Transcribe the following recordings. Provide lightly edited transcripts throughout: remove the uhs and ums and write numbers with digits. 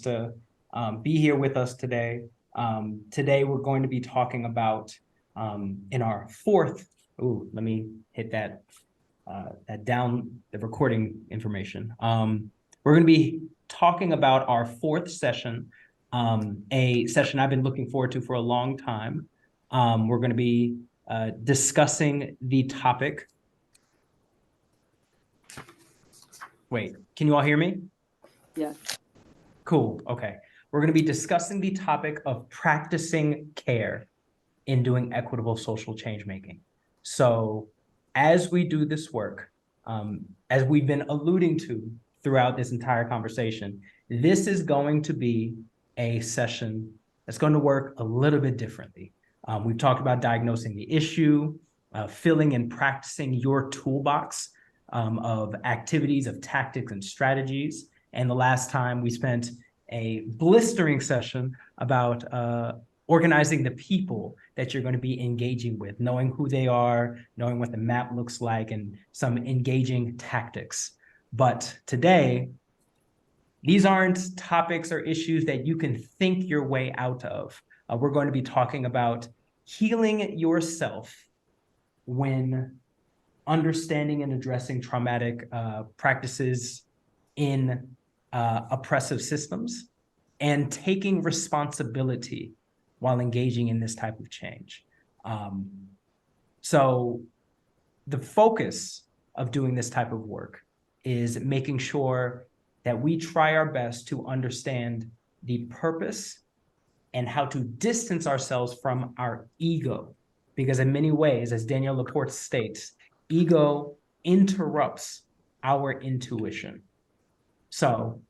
to be here with us today. Today we're going to be talking about in our fourth. Let me hit that down the recording information. We're going to be talking about our fourth session, a session I've been looking forward to for a long time. We're going to be discussing the topic. Wait, can you all hear me? Yes. Cool. Okay. We're going to be discussing the topic of practicing care in doing equitable social change making. So as we do this work, as we've been alluding to throughout this entire conversation, this is going to be a session that's going to work a little bit differently. We've talked about diagnosing the issue, filling and practicing your toolbox of activities, of tactics and strategies. And the last time we spent a blistering session about organizing the people that you're going to be engaging with, knowing who they are, knowing what the map looks like, and some engaging tactics. But today, these aren't topics or issues that you can think your way out of. We're going to be talking about healing yourself when understanding and addressing traumatic practices in oppressive systems, and taking responsibility while engaging in this type of change. So the focus of doing this type of work is making sure that we try our best to understand the purpose and how to distance ourselves from our ego. Because in many ways, as Danielle Laporte states, ego interrupts our intuition. So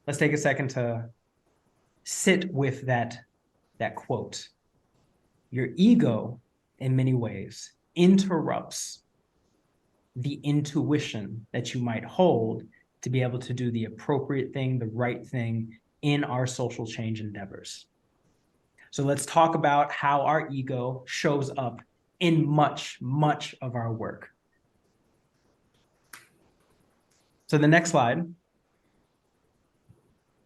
let's take a second to sit with that quote. Your ego, in many ways, interrupts the intuition that you might hold to be able to do the appropriate thing, the right thing in our social change endeavors. So let's talk about how our ego shows up in much of our work. So the next slide,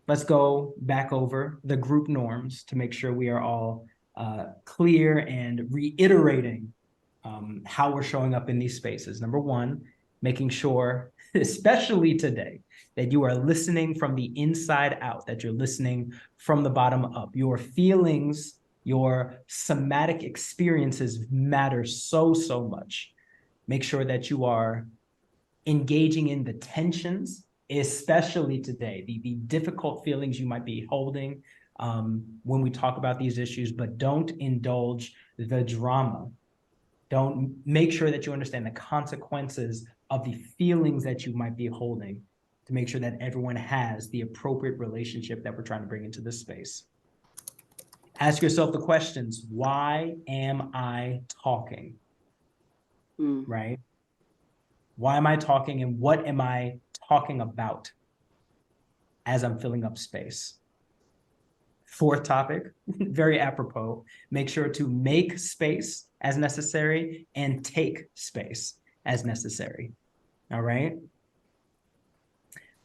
let's go back over the group norms to make sure we are all clear and reiterating how we're showing up in these spaces. Number one, making sure, especially today, that you are listening from the inside out, that you're listening from the bottom up. Your feelings, your somatic experiences matter so much. Make sure that you are engaging in the tensions, especially today, the difficult feelings you might be holding when we talk about these issues, but don't indulge the drama. Don't make sure that you understand the consequences of the feelings that you might be holding to make sure that everyone has the appropriate relationship that we're trying to bring into this space. Ask yourself the questions, why am I talking? Right? Why am I talking, and what am I talking about as I'm filling up space? Fourth topic, very apropos, make sure to make space as necessary and take space as necessary. All right?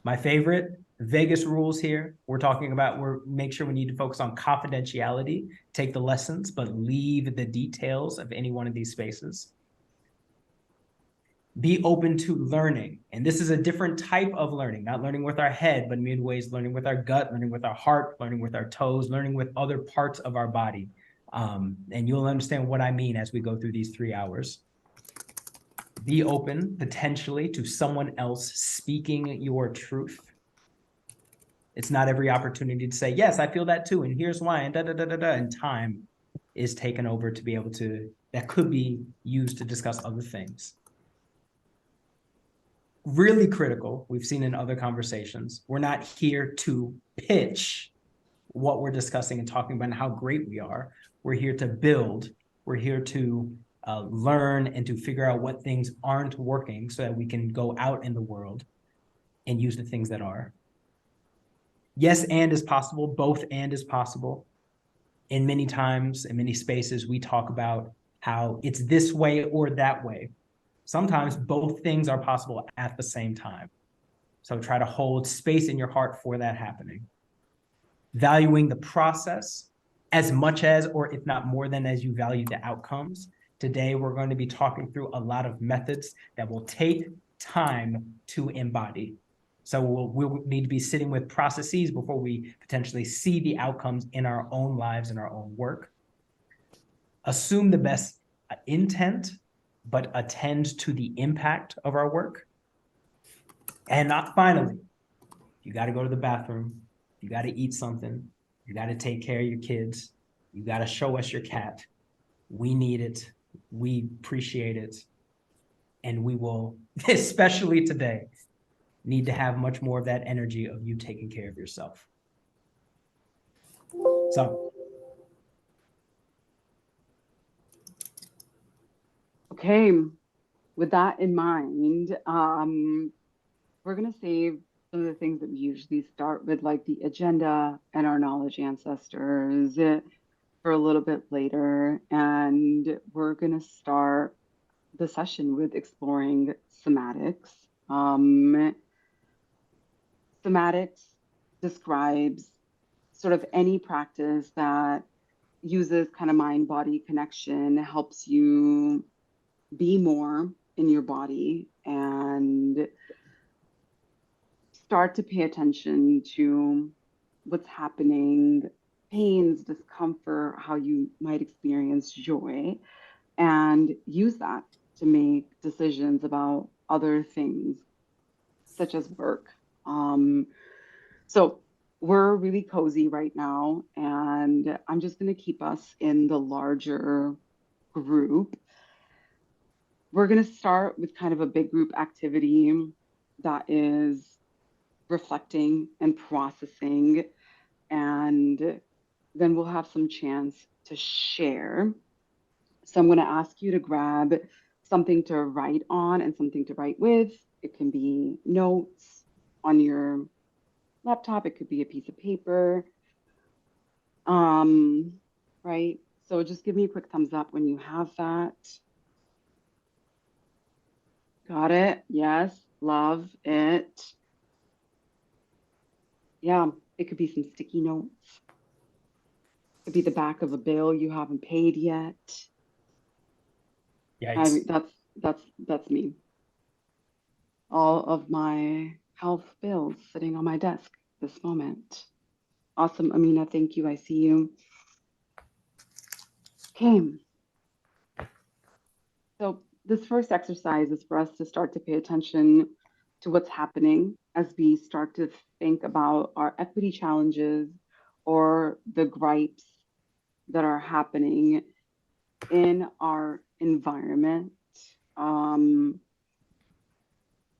My favorite, Vegas rules here. We're talking about, make sure we need to focus on confidentiality, take the lessons, but leave the details of any one of these spaces. Be open to learning. And this is a different type of learning, not learning with our head, but in many ways, learning with our gut, learning with our heart, learning with our toes, learning with other parts of our body. And you'll understand what I mean as we go through these 3 hours. Be open, potentially, to someone else speaking your truth. It's not every opportunity to say, yes, I feel that too, and here's why, and and time is taken over to be able to, that could be used to discuss other things. Really critical, we've seen in other conversations, we're not here to pitch what we're discussing and talking about and how great we are. We're here to build. We're here to learn and to figure out what things aren't working so that we can go out in the world and use the things that are. Yes, and is possible. Both and is possible. In many times, in many spaces, we talk about how it's this way or that way. Sometimes both things are possible at the same time. So try to hold space in your heart for that happening. Valuing the process as much as, or if not more than, as you value the outcomes. Today, we're going to be talking through a lot of methods that will take time to embody. So we'll need to be sitting with processes before we potentially see the outcomes in our own lives and our own work. Assume the best intent, but attend to the impact of our work. And not finally, you got to go to the bathroom. You got to eat something. You got to take care of your kids. You got to show us your cat. We need it. We appreciate it. And we will, especially today, need to have much more of that energy of you taking care of yourself. So. Okay, with that in mind, we're going to save some of the things that we usually start with, like the agenda and our knowledge ancestors, for a little bit later. And we're going to start the session with exploring somatics. Somatics describes sort of any practice that uses kind of mind-body connection, helps you be more in your body and start to pay attention to what's happening, pains, discomfort, how you might experience joy, and use that to make decisions about other things, such as work. So we're really cozy right now, and I'm just going to keep us in the larger group. We're going to start with kind of a big group activity that is reflecting and processing, and then we'll have some chance to share. So I'm going to ask you to grab something to write on and something to write with. It can be notes on your laptop, it could be a piece of paper. Right? So just give me a quick thumbs up when you have that. Got it? Yes, love it. Yeah, it could be some sticky notes. It could be the back of a bill you haven't paid yet. Yikes. That's me. All of my health bills sitting on my desk this moment. Awesome, Amina. Thank you. I see you. Okay. So this first exercise is for us to start to pay attention to what's happening as we start to think about our equity challenges or the gripes that are happening in our environment.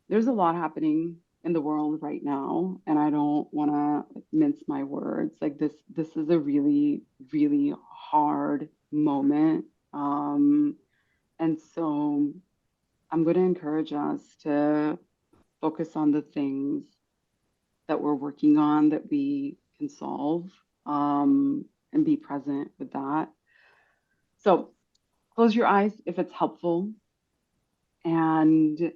There's a lot happening in the world right now, and I don't want to mince my words. Like this is a really, really hard moment. And so I'm going to encourage us to focus on the things that we're working on that we can solve, and be present with that. So close your eyes if it's helpful, and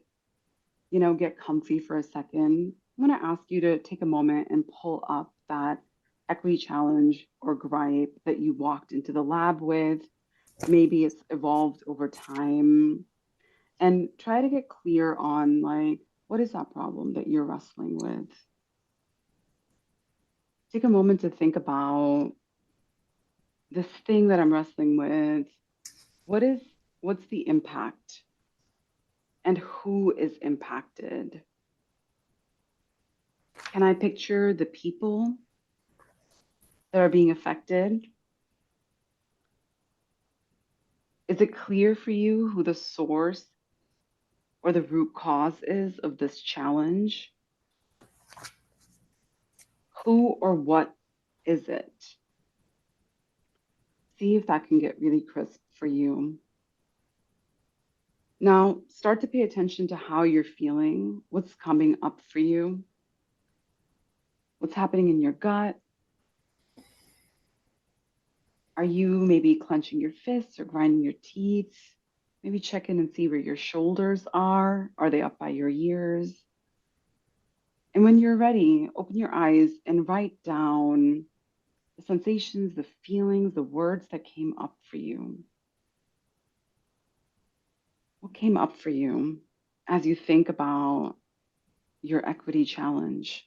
get comfy for a second. I'm going to ask you to take a moment and pull up that equity challenge or gripe that you walked into the lab with. Maybe it's evolved over time, and try to get clear on, like, what is that problem that you're wrestling with? Take a moment to think about this thing that I'm wrestling with. What's the impact, and who is impacted? Can I picture the people that are being affected? Is it clear for you who the source or the root cause is of this challenge? Who or what is it? See if that can get really crisp for you. Now, start to pay attention to how you're feeling, what's coming up for you, what's happening in your gut. Are you maybe clenching your fists or grinding your teeth? Maybe check in and see where your shoulders are. Are they up by your ears? And when you're ready, open your eyes and write down the sensations, the feelings, the words that came up for you. What came up for you as you think about your equity challenge?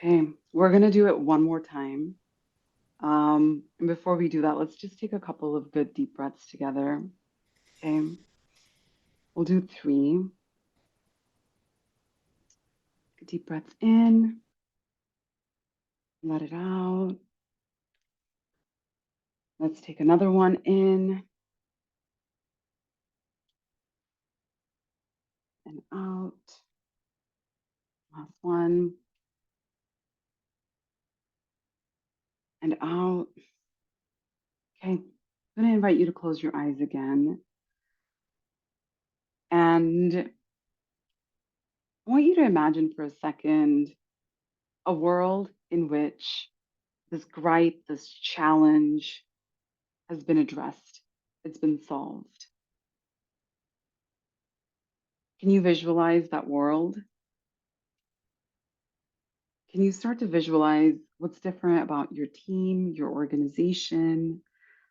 Okay, we're going to do it one more time. And before we do that, let's just take a couple of good deep breaths together. Okay, we'll do three. Deep breaths in, let it out. Let's take another one in and out. Last one and out. Okay, I'm going to invite you to close your eyes again. And I want you to imagine for a second a world in which this gripe, this challenge has been addressed, it's been solved. Can you visualize that world? Can you start to visualize what's different about your team, your organization,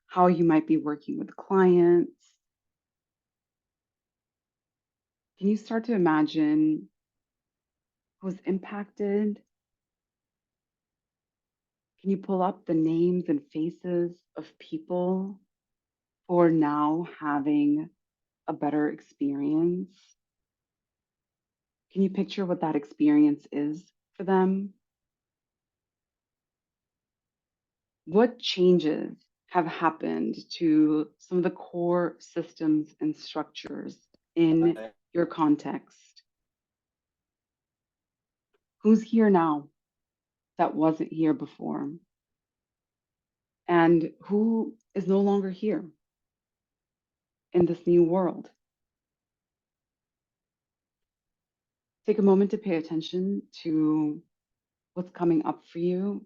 how you might be working with clients? Can you start to imagine who's impacted? Can you pull up the names and faces of people who are now having a better experience? Can you picture what that experience is for them? What changes have happened to some of the core systems and structures in your context? Who's here now that wasn't here before? And who is no longer here in this new world? Take a moment to pay attention to what's coming up for you,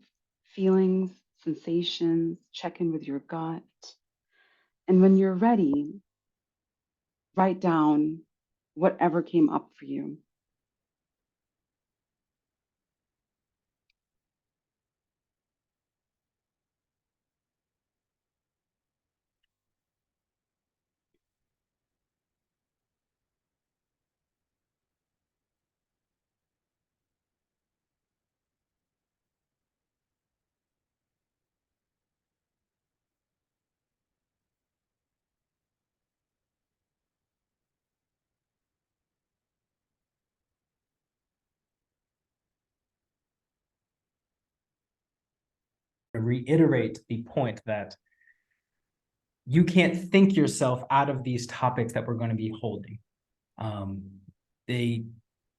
feelings, sensations, check in with your gut. And when you're ready, write down whatever came up for you. Reiterate the point that you can't think yourself out of these topics that we're going to be holding. They,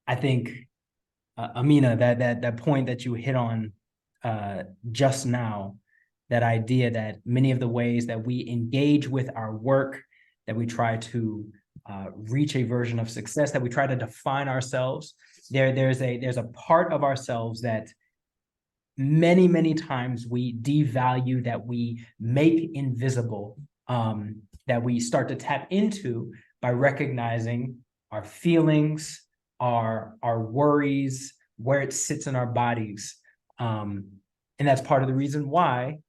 I think, Amina, that point that you hit on just now, that idea that many of the ways that we engage with our work, that we try to reach a version of success, that we try to define ourselves, there's a part of ourselves that many times we devalue, that we make invisible, that we start to tap into by recognizing our feelings, our worries, where it sits in our bodies. And that's part of the reason why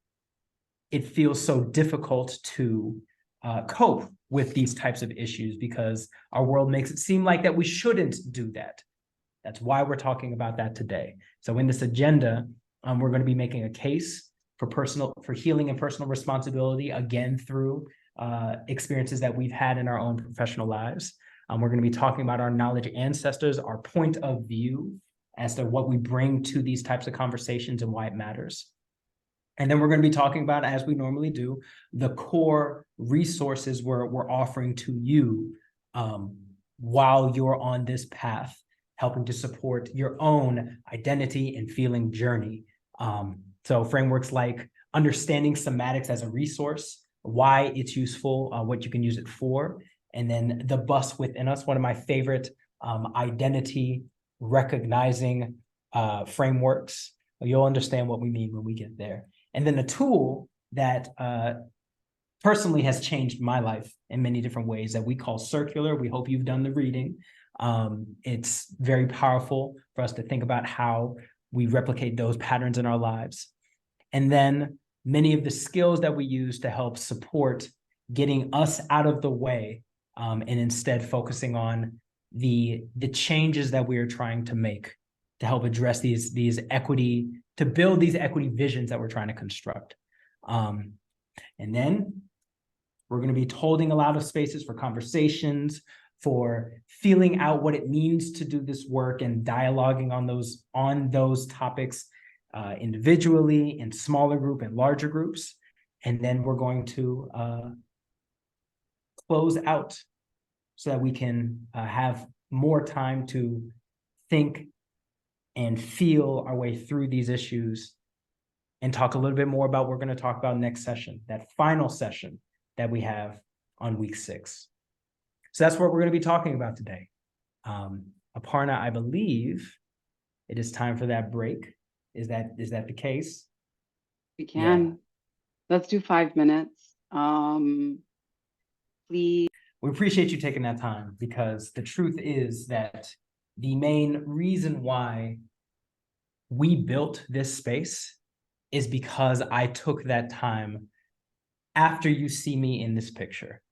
it feels so difficult to cope with these types of issues, because our world makes it seem like that we shouldn't do that. That's why we're talking about that today. So in this agenda, we're going to be making a case for healing and personal responsibility, again, through experiences that we've had in our own professional lives. We're going to be talking about our knowledge ancestors, our point of view as to what we bring to these types of conversations and why it matters. And then we're going to be talking about, as we normally do, the core resources we're offering to you while you're on this path, helping to support your own identity and feeling journey. So frameworks like understanding somatics as a resource, why it's useful, what you can use it for, and then the bus within us, one of my favorite identity recognizing frameworks. You'll understand what we mean when we get there. And then a tool that personally has changed my life in many different ways that we call circular. We hope you've done the reading. It's very powerful for us to think about how we replicate those patterns in our lives. And then many of the skills that we use to help support getting us out of the way and instead focusing on the changes that we are trying to make to help address these equity, to build these equity visions that we're trying to construct. And then we're going to be holding a lot of spaces for conversations, for feeling out what it means to do this work and dialoguing on those topics individually, in smaller group and larger groups. And then we're going to close out so that we can have more time to think and feel our way through these issues and talk a little bit more about what we're going to talk about next session, that final session that we have on week 6. So that's what we're going to be talking about today. Aparna, I believe it is time for that break. Is that the case? We can. Yeah. Let's do 5 minutes. Please. We appreciate you taking that time, because the truth is that the main reason why we built this space is because I took that time after you see me in this picture.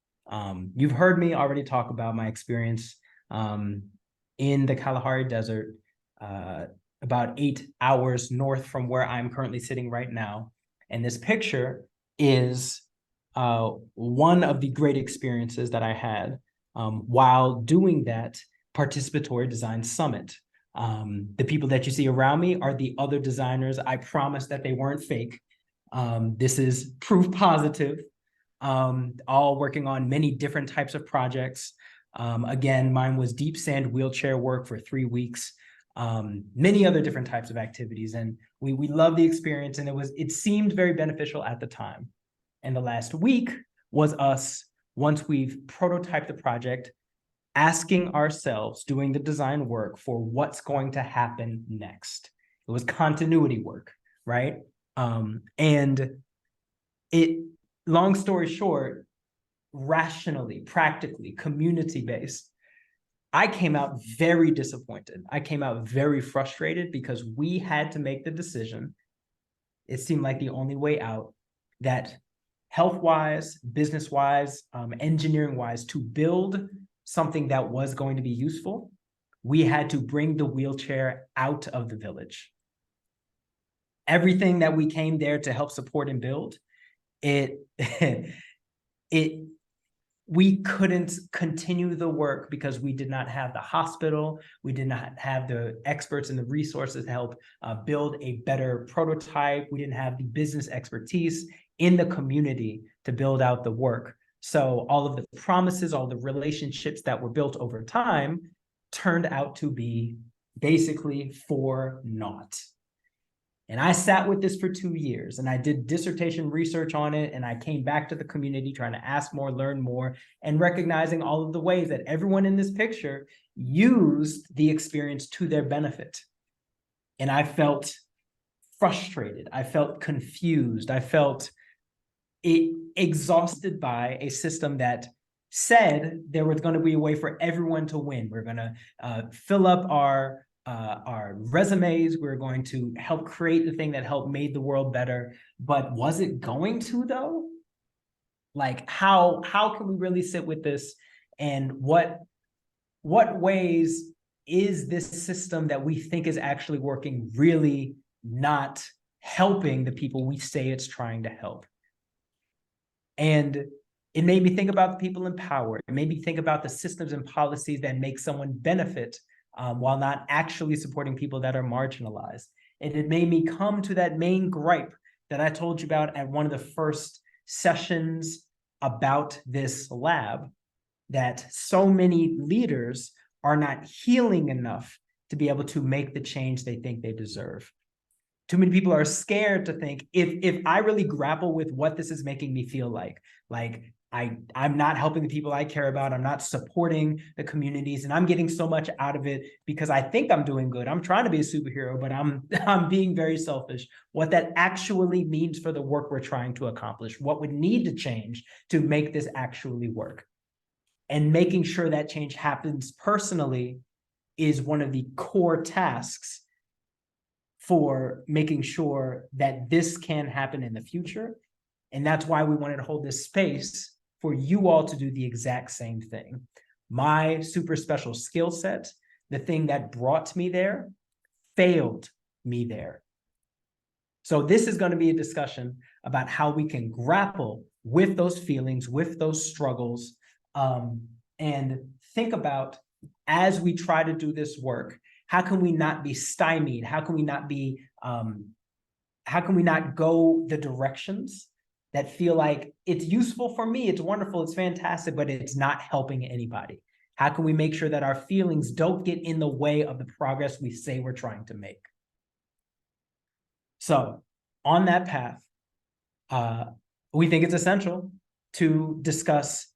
You've heard me already talk about my experience in the Kalahari Desert, about 8 hours north from where I'm currently sitting right now. And this picture is one of the great experiences that I had while doing that participatory design summit. The people that you see around me are the other designers. I promise that they weren't fake. This is proof positive, all working on many different types of projects. Again, mine was deep sand wheelchair work for 3 weeks, many other different types of activities. And we loved the experience, and it seemed very beneficial at the time. And the last week was us, once we've prototyped the project, asking ourselves, doing the design work for what's going to happen next. It was continuity work, right? And long story short, rationally, practically, community-based, I came out very disappointed. I came out very frustrated because we had to make the decision. It seemed like the only way out, that health-wise, business-wise, engineering-wise, to build something that was going to be useful, we had to bring the wheelchair out of the village. Everything that we came there to help support and build, we couldn't continue the work because we did not have the hospital, we did not have the experts and the resources to help build a better prototype, we didn't have the business expertise in the community to build out the work. So all of the promises, all the relationships that were built over time turned out to be basically for naught. And I sat with this for 2 years, and I did dissertation research on it, and I came back to the community trying to ask more, learn more, and recognizing all of the ways that everyone in this picture used the experience to their benefit. And I felt frustrated. I felt confused. I felt exhausted by a system that said there was going to be a way for everyone to win. We're going to fill up our resumes. We're going to help create the thing that helped made the world better. But was it going to, though? Like, how can we really sit with this? And what ways is this system that we think is actually working really not helping the people we say it's trying to help? And it made me think about the people in power. It made me think about the systems and policies that make someone benefit while not actually supporting people that are marginalized. And it made me come to that main gripe that I told you about at one of the first sessions about this lab, that so many leaders are not healing enough to be able to make the change they think they deserve. Too many people are scared to think, if I really grapple with what this is making me feel like I'm not helping the people I care about, I'm not supporting the communities, and I'm getting so much out of it because I think I'm doing good. I'm trying to be a superhero, but I'm being very selfish. What that actually means for the work we're trying to accomplish, what would need to change to make this actually work. And making sure that change happens personally is one of the core tasks for making sure that this can happen in the future. And that's why we wanted to hold this space for you all to do the exact same thing. My super special skill set, the thing that brought me there, failed me there. So this is going to be a discussion about how we can grapple with those feelings, with those struggles, and think about, as we try to do this work, how can we not be stymied? How can we not be, how can we not go the directions that feel like it's useful for me, it's wonderful, it's fantastic, but it's not helping anybody? How can we make sure that our feelings don't get in the way of the progress we say we're trying to make? So on that path, we think it's essential to discuss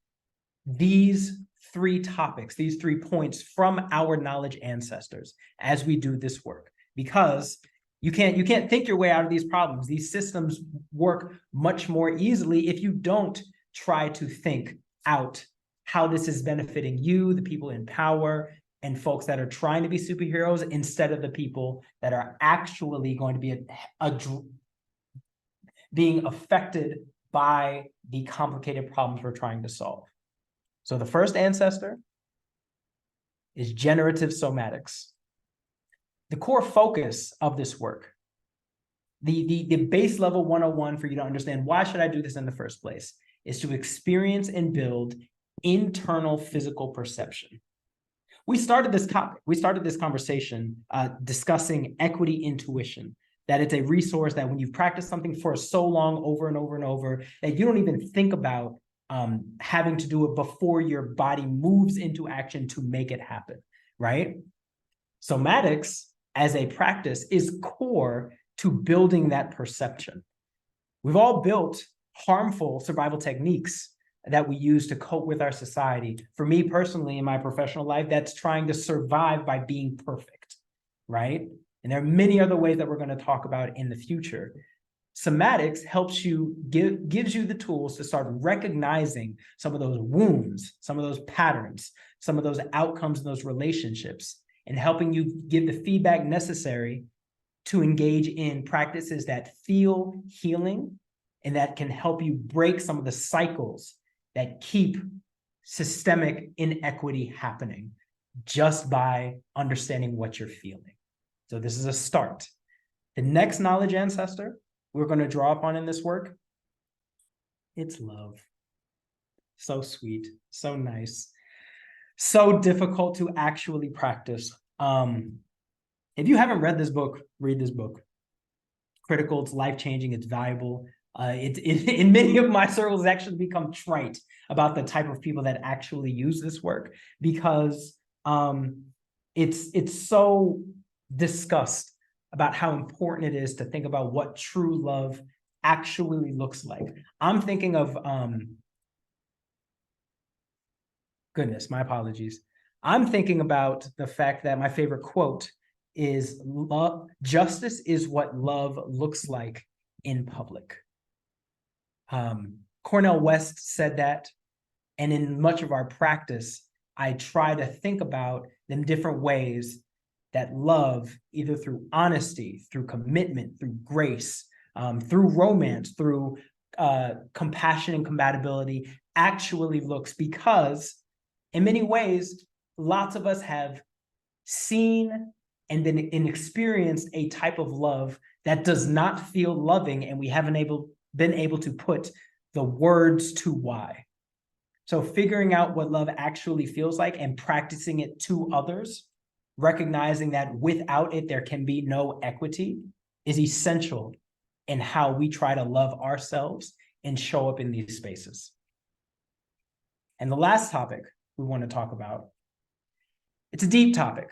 these 3 topics, these 3 points from our knowledge ancestors as we do this work, because you can't think your way out of these problems. These systems work much more easily if you don't try to think out how this is benefiting you, the people in power, and folks that are trying to be superheroes, instead of the people that are actually going to be being affected by the complicated problems we're trying to solve. So the first ancestor is generative somatics. The core focus of this work, the base level 101 for you to understand why should I do this in the first place, is to experience and build internal physical perception. We started this topic, we started this conversation discussing equity intuition, that it's a resource that when you've practiced something for so long, over and over and over, that you don't even think about having to do it before your body moves into action to make it happen, right? Somatics as a practice is core to building that perception. We've all built harmful survival techniques that we use to cope with our society. For me personally, in my professional life, that's trying to survive by being perfect, right? And there are many other ways that we're going to talk about in the future. Somatics helps you, gives you the tools to start recognizing some of those wounds, some of those patterns, some of those outcomes in those relationships, and helping you give the feedback necessary to engage in practices that feel healing and that can help you break some of the cycles that keep systemic inequity happening just by understanding what you're feeling. So this is a start. The next knowledge ancestor we're going to draw upon in this work, it's love. So sweet, so nice, so difficult to actually practice. If you haven't read this book, read this book. Critical, it's life-changing, it's valuable. In many of my circles, it's actually become trite about the type of people that actually use this work, because it's so discussed about how important it is to think about what true love actually looks like. I'm thinking of, goodness, my apologies. I'm thinking about the fact that my favorite quote is, justice is what love looks like in public. Cornel West said that, and in much of our practice, I try to think about the different ways that love, either through honesty, through commitment, through grace, through romance, through compassion and compatibility, actually looks. Because in many ways, lots of us have seen and then experienced a type of love that does not feel loving, and we haven't been able to put the words to why. So figuring out what love actually feels like and practicing it to others, recognizing that without it, there can be no equity, is essential in how we try to love ourselves and show up in these spaces. And the last topic we want to talk about, it's a deep topic.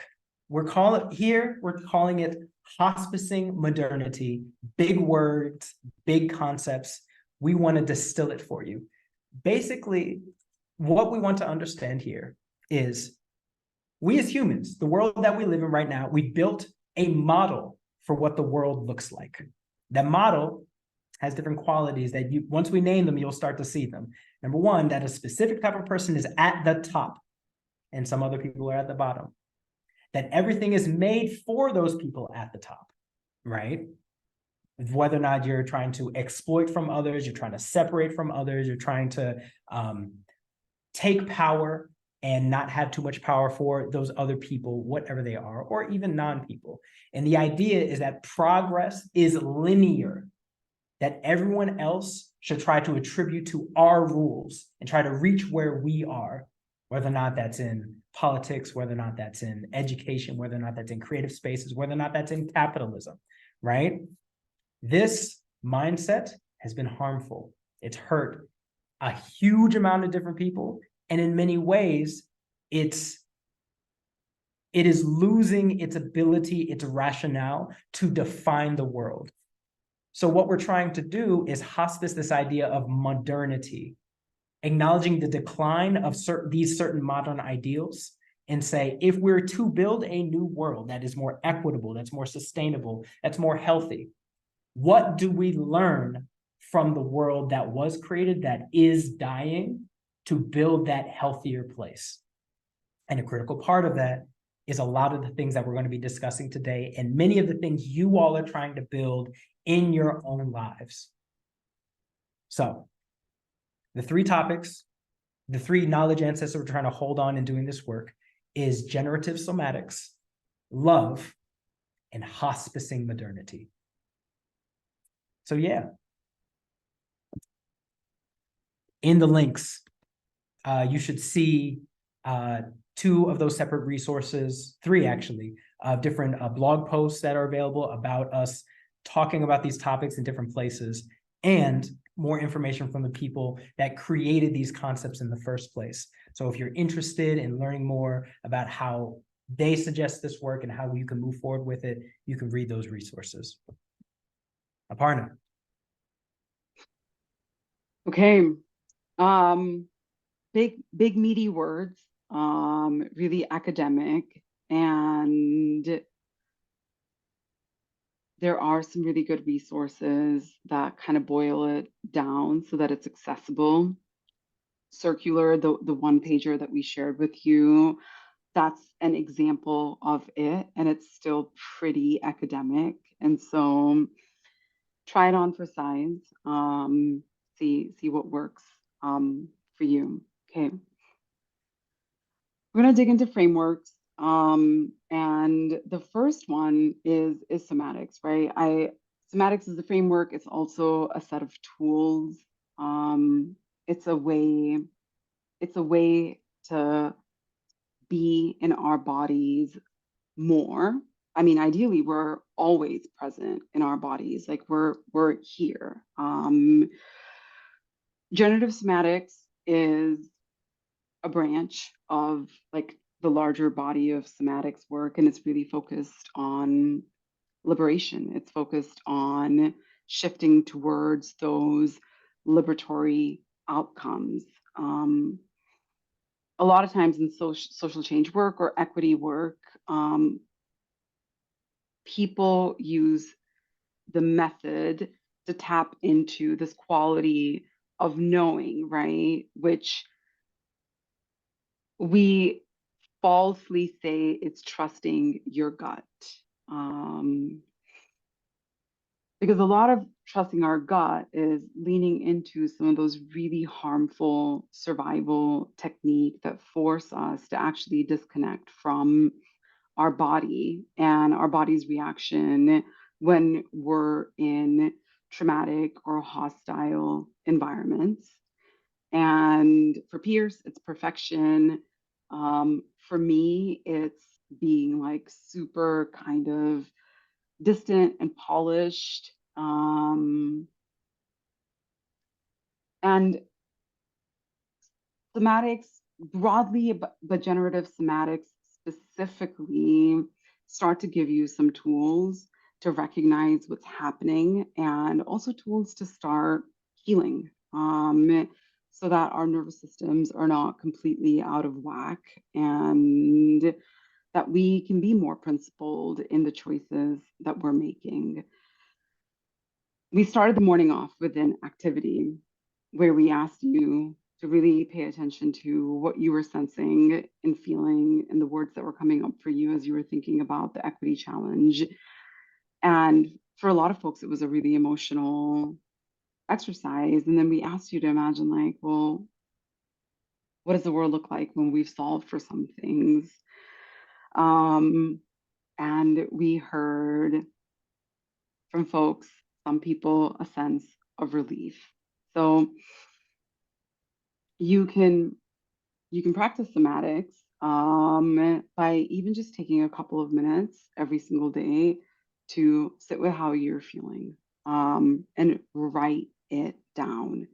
We're calling it hospicing modernity, big words, big concepts. We want to distill it for you. Basically, what we want to understand here is we as humans, the world that we live in right now, we built a model for what the world looks like. That model has different qualities that once we name them, you'll start to see them. Number one, that a specific type of person is at the top and some other people are at the bottom. That everything is made for those people at the top, right? Whether or not you're trying to exploit from others, you're trying to separate from others, you're trying to take power and not have too much power for those other people, whatever they are, or even non-people. And the idea is that progress is linear, that everyone else should try to attribute to our rules and try to reach where we are, whether or not that's in politics, whether or not that's in education, whether or not that's in creative spaces, whether or not that's in capitalism, right? This mindset has been harmful. It's hurt a huge amount of different people. And in many ways, it is losing its ability, its rationale to define the world. So what we're trying to do is hospice this idea of modernity, acknowledging the decline of these certain modern ideals, and say, if we're to build a new world that is more equitable, that's more sustainable, that's more healthy, what do we learn from the world that was created, that is dying, to build that healthier place? And a critical part of that is a lot of the things that we're going to be discussing today, and many of the things you all are trying to build in your own lives. So the three topics, the three knowledge ancestors we're trying to hold on in doing this work is generative somatics, love, and hospicing modernity. So yeah, in the links, you should see two of those separate resources, three actually, different blog posts that are available about us talking about these topics in different places, and more information from the people that created these concepts in the first place. So if you're interested in learning more about how they suggest this work and how you can move forward with it, you can read those resources. Aparna. Okay. Big meaty words, really academic, and there are some really good resources that kind of boil it down so that it's accessible. Circular, the one pager that we shared with you, that's an example of it, and it's still pretty academic. And so try it on for size, see what works for you. Okay. We're going to dig into frameworks. And the first one is somatics, right? Somatics is a framework. It's also a set of tools. It's a way to be in our bodies more. I mean, ideally, we're always present in our bodies, like we're here. Generative somatics is a branch of like the larger body of somatics work, and it's really focused on liberation. It's focused on shifting towards those liberatory outcomes. A lot of times in social change work or equity work, people use the method to tap into this quality of knowing, right? Which we falsely say it's trusting your gut. Because a lot of trusting our gut is leaning into some of those really harmful survival techniques that force us to actually disconnect from our body and our body's reaction when we're in traumatic or hostile environments. And for Pierce, it's perfection. For me, it's being like super kind of distant and polished. Um, and somatics broadly, but generative somatics specifically start to give you some tools to recognize what's happening and also tools to start healing, so that our nervous systems are not completely out of whack and that we can be more principled in the choices that we're making. We started the morning off with an activity where we asked you to really pay attention to what you were sensing and feeling and the words that were coming up for you as you were thinking about the equity challenge. And for a lot of folks, it was a really emotional exercise. And then we asked you to imagine, like, well, what does the world look like when we've solved for some things? Um, and we heard from folks, some people, a sense of relief. So you can you can practice somatics by even just taking a couple of minutes every single day to sit with how you're feeling, and write it down.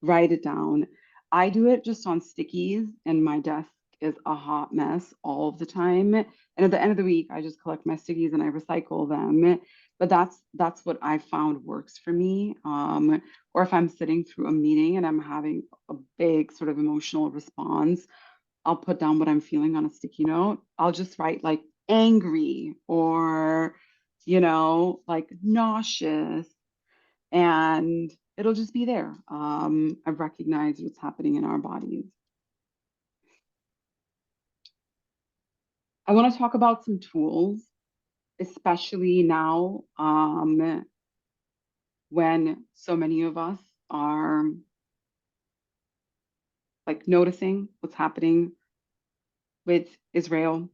Write it down. I do it just on stickies, and my desk is a hot mess all of the time. And at the end of the week, I just collect my stickies and I recycle them. But that's what I found works for me. Or if I'm sitting through a meeting and I'm having a big sort of emotional response, I'll put down what I'm feeling on a sticky note. I'll just write like angry or, like nauseous, and it'll just be there. I've recognized what's happening in our bodies. I want to talk about some tools, especially now, when so many of us are like noticing what's happening with Israel,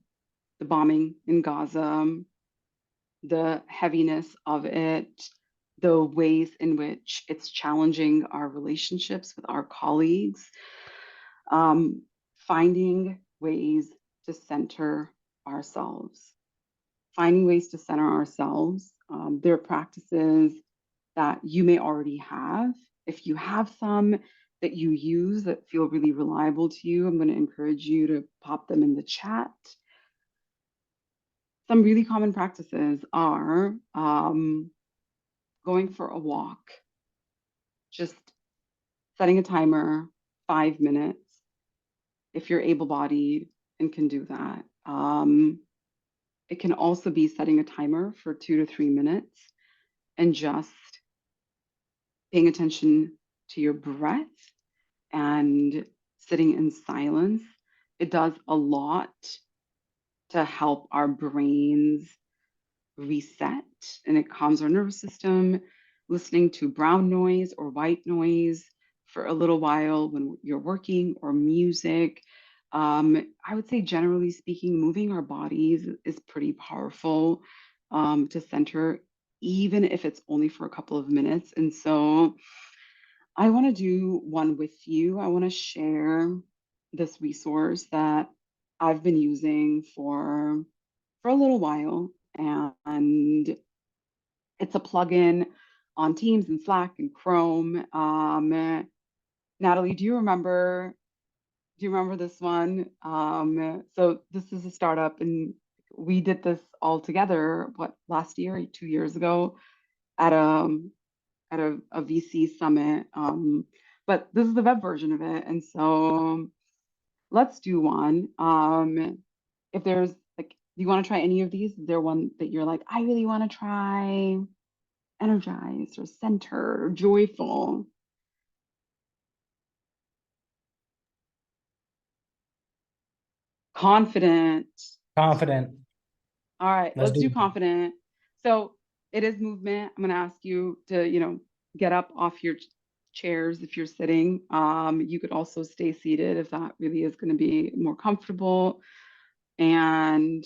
the bombing in Gaza, the heaviness of it, the ways in which it's challenging our relationships with our colleagues, um, finding ways to center ourselves. Finding ways to center ourselves. There are practices that you may already have. If you have some that you use that feel really reliable to you, I'm going to encourage you to pop them in the chat. Some really common practices are going for a walk, just setting a timer, 5 minutes, if you're able bodied and can do that. It can also be setting a timer for 2 to 3 minutes and just paying attention to your breath and sitting in silence. It does a lot to help our brains reset, and it calms our nervous system. Listening to brown noise or white noise for a little while when you're working, or music. I would say, generally speaking, moving our bodies is pretty powerful, to center, even if it's only for a couple of minutes. And so I want to do one with you. I want to share this resource that I've been using for a little while, and it's a plugin on Teams and Slack and Chrome. Natalie, do you remember this one? So this is a startup, and we did this all together, what, last year, 2 years ago, at a VC summit. But this is the web version of it. And so let's do one. If there's like, do you want to try any of these? Is there one that you're like, I really want to try? Energized or centered or joyful? Confident. Confident. All right, Let's let's do do it. confident. So it is movement. I'm going to ask you to, get up off your chairs if you're sitting. You could also stay seated if that really is going to be more comfortable. And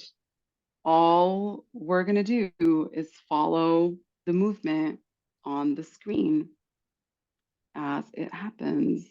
all we're going to do is follow the movement on the screen as it happens.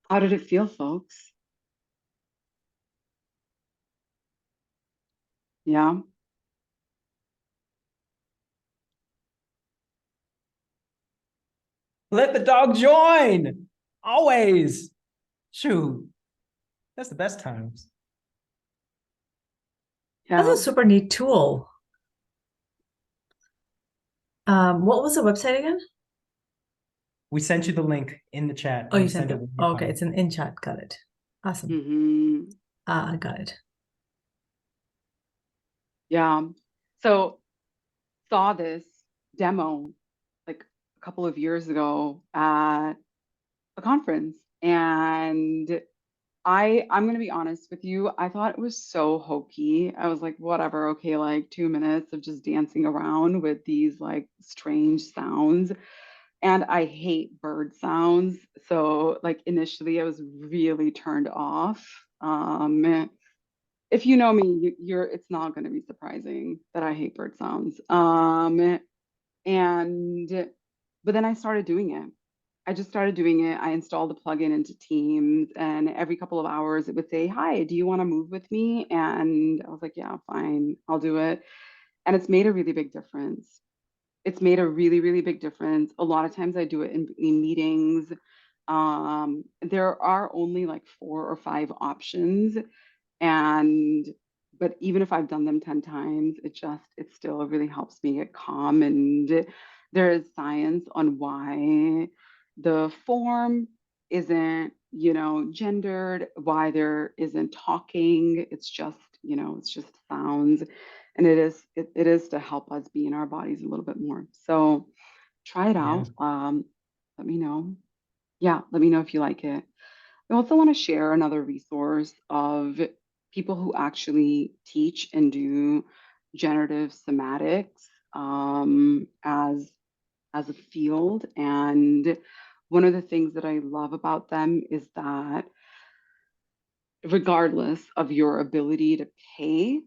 How did it feel, folks? Yeah. Let the dog join. Always. Shoot. That's the best times. That's Yeah. a super neat tool. What was the website again? We sent you the link in the chat Oh, and you we sent sent it it. when you Oh, okay, come. it's an in chat. Got it. Awesome. Hmm. I got it. Yeah. So saw this demo like a couple of years ago at a conference, and I'm gonna be honest with you, I thought it was so hokey. I was like, whatever, okay, like 2 minutes of just dancing around with these like strange sounds. And I hate bird sounds. So like initially I was really turned off. If you know me, you're it's not gonna be surprising that I hate bird sounds. And but then I started doing it. I just started doing it. I installed the plugin into Teams, and every couple of hours it would say, "Hi, do you want to move with me?" And I was like, "Yeah, fine, I'll do it." And it's made a really big difference. It's made a really, really big difference. A lot of times I do it in meetings. There are only like 4 or 5 options, and but even if I've done them 10 times, it still really helps me get calm. And there is science on why the form isn't, gendered, why there isn't talking. It's just sounds. And it is to help us be in our bodies a little bit more. So try it Yeah. out. Let me know. Yeah, let me know if you like it. I also want to share another resource of people who actually teach and do generative somatics as a field. And one of the things that I love about them is that regardless of your ability to pay,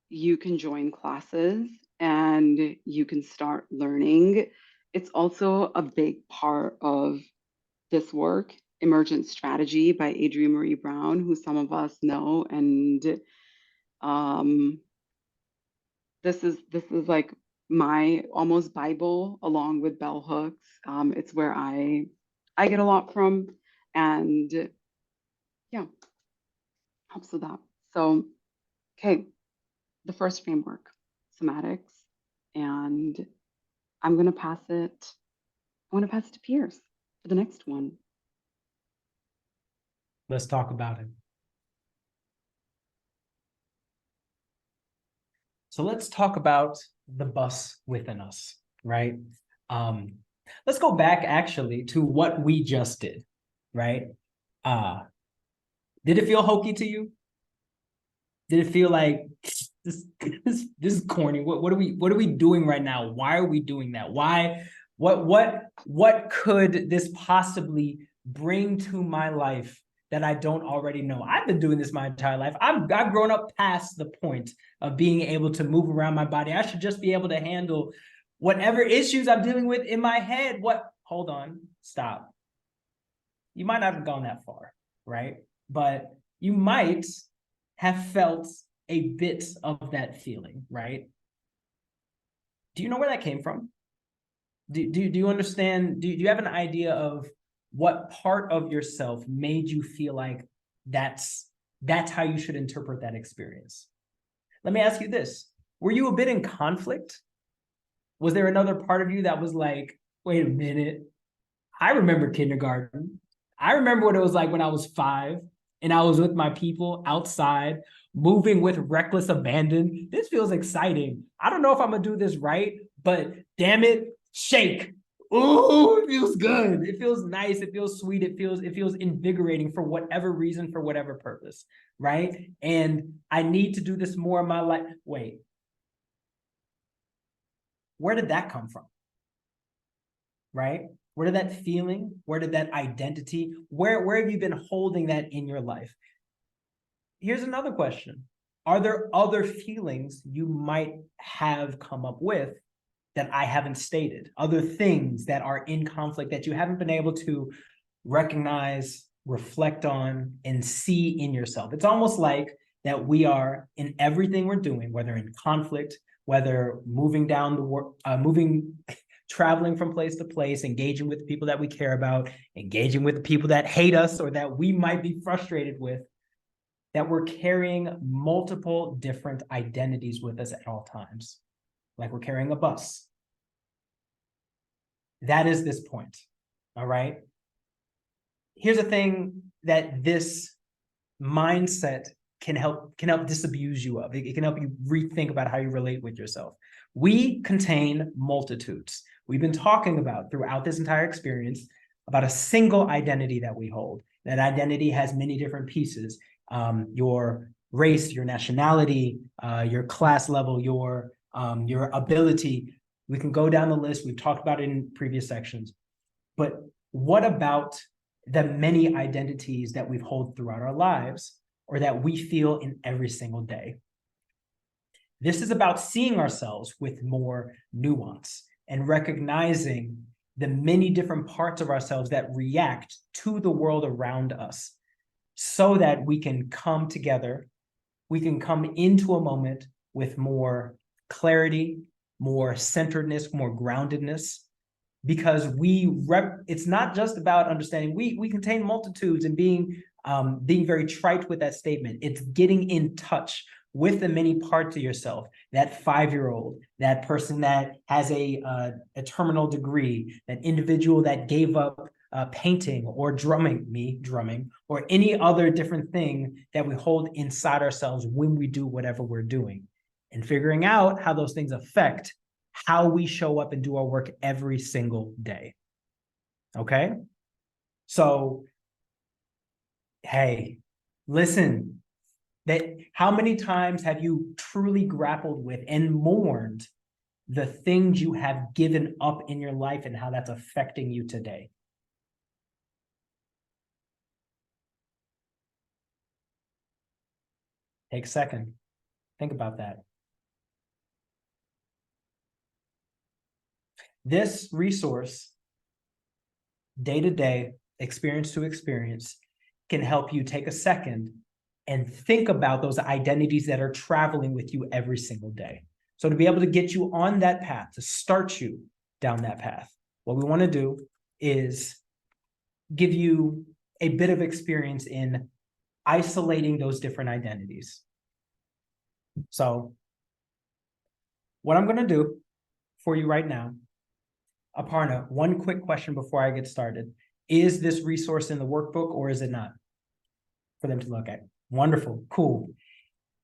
you can join classes and you can start learning. It's also a big part of this work, Emergent Strategy by Adrienne Marie Brown, who some of us know. And um, this is like my almost Bible along with bell hooks. It's where I get a lot from, and yeah, helps with that. So, okay, the first framework, somatics, and I'm gonna pass it. I want to pass it to Pierce for the next one. Let's talk about it. So let's talk about the bus within us, right? Um, let's go back actually to what we just did, right? Uh, did it feel hokey to you? Did it feel like this is corny? What are we doing right now? Why are we doing that? Why what could this possibly bring to my life that I don't already know? I've been doing this my entire life. I've grown up past the point of being able to move around my body. I should just be able to handle whatever issues I'm dealing with in my head. What? Hold on, stop. You might not have gone that far, right? But you might have felt a bit of that feeling, right? Do you know where that came from? Do you understand? Do you have an idea of what part of yourself made you feel like that's how you should interpret that experience? Let me ask you this. Were you a bit in conflict? Was there another part of you that was like, wait a minute, I remember kindergarten. I remember what it was like when I was 5 and I was with my people outside, moving with reckless abandon. This feels exciting. I don't know if I'm gonna do this right, but damn it, shake. Ooh, it feels good. It feels nice. It feels sweet. It feels invigorating for whatever reason, for whatever purpose, right? And I need to do this more in my life. Wait, where did that come from? Right? Where did that feeling, where did that identity, where have you been holding that in your life? Here's another question. Are there other feelings you might have come up with that I haven't stated? Other things that are in conflict that you haven't been able to recognize, reflect on, and see in yourself. It's almost like that we are in everything we're doing, whether in conflict, whether moving down the world, traveling from place to place, engaging with the people that we care about, engaging with the people that hate us or that we might be frustrated with, that we're carrying multiple different identities with us at all times, like we're carrying a bus. That is this point, all right? Here's a thing that this mindset can help disabuse you of. It can help you rethink about how you relate with yourself. We contain multitudes. We've been talking about throughout this entire experience about a single identity that we hold. That identity has many different pieces. Your race, your nationality, your class level, your ability. We can go down the list. We've talked about it in previous sections. But what about the many identities that we hold throughout our lives or that we feel in every single day? This is about seeing ourselves with more nuance and recognizing the many different parts of ourselves that react to the world around us so that we can come together, we can come into a moment with more clarity, more centeredness, more groundedness, because it's not just about understanding we contain multitudes and being very trite with that statement. It's getting in touch with the many parts of yourself, that 5-year-old, that person that has a terminal degree, that individual that gave up painting or drumming, or any other different thing that we hold inside ourselves when we do whatever we're doing, and figuring out how those things affect how we show up and do our work every single day. Okay? So, hey, listen, how many times have you truly grappled with and mourned the things you have given up in your life and how that's affecting you today? Take a second. Think about that. This resource, day to day, experience to experience, can help you take a second and think about those identities that are traveling with you every single day. So to be able to get you on that path, to start you down that path, what we want to do is give you a bit of experience in isolating those different identities. So what I'm going to do for you right now, Aparna, one quick question before I get started. Is this resource in the workbook or is it not for them to look at? Wonderful, cool.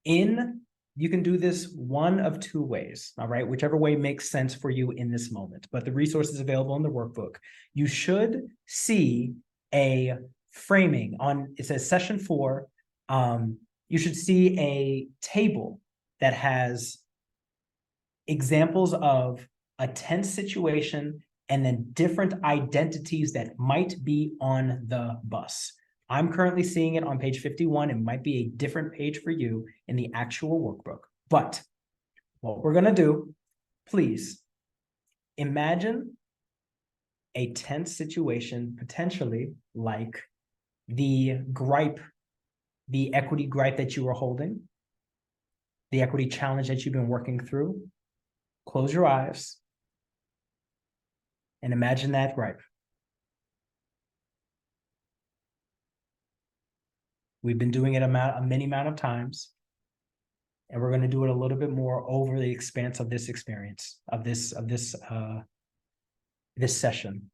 You can do this one of two ways, all right? Whichever way makes sense for you in this moment, but the resource is available in the workbook. You should see a framing it says session 4. You should see a table that has examples of a tense situation and then different identities that might be on the bus. I'm currently seeing it on page 51. It might be a different page for you in the actual workbook. But what we're going to do, please imagine a tense situation, potentially like the equity gripe that you are holding, the equity challenge that you've been working through. Close your eyes and imagine that gripe. We've been doing it a many amount of times, and we're going to do it a little bit more over the expanse of this experience, of this session.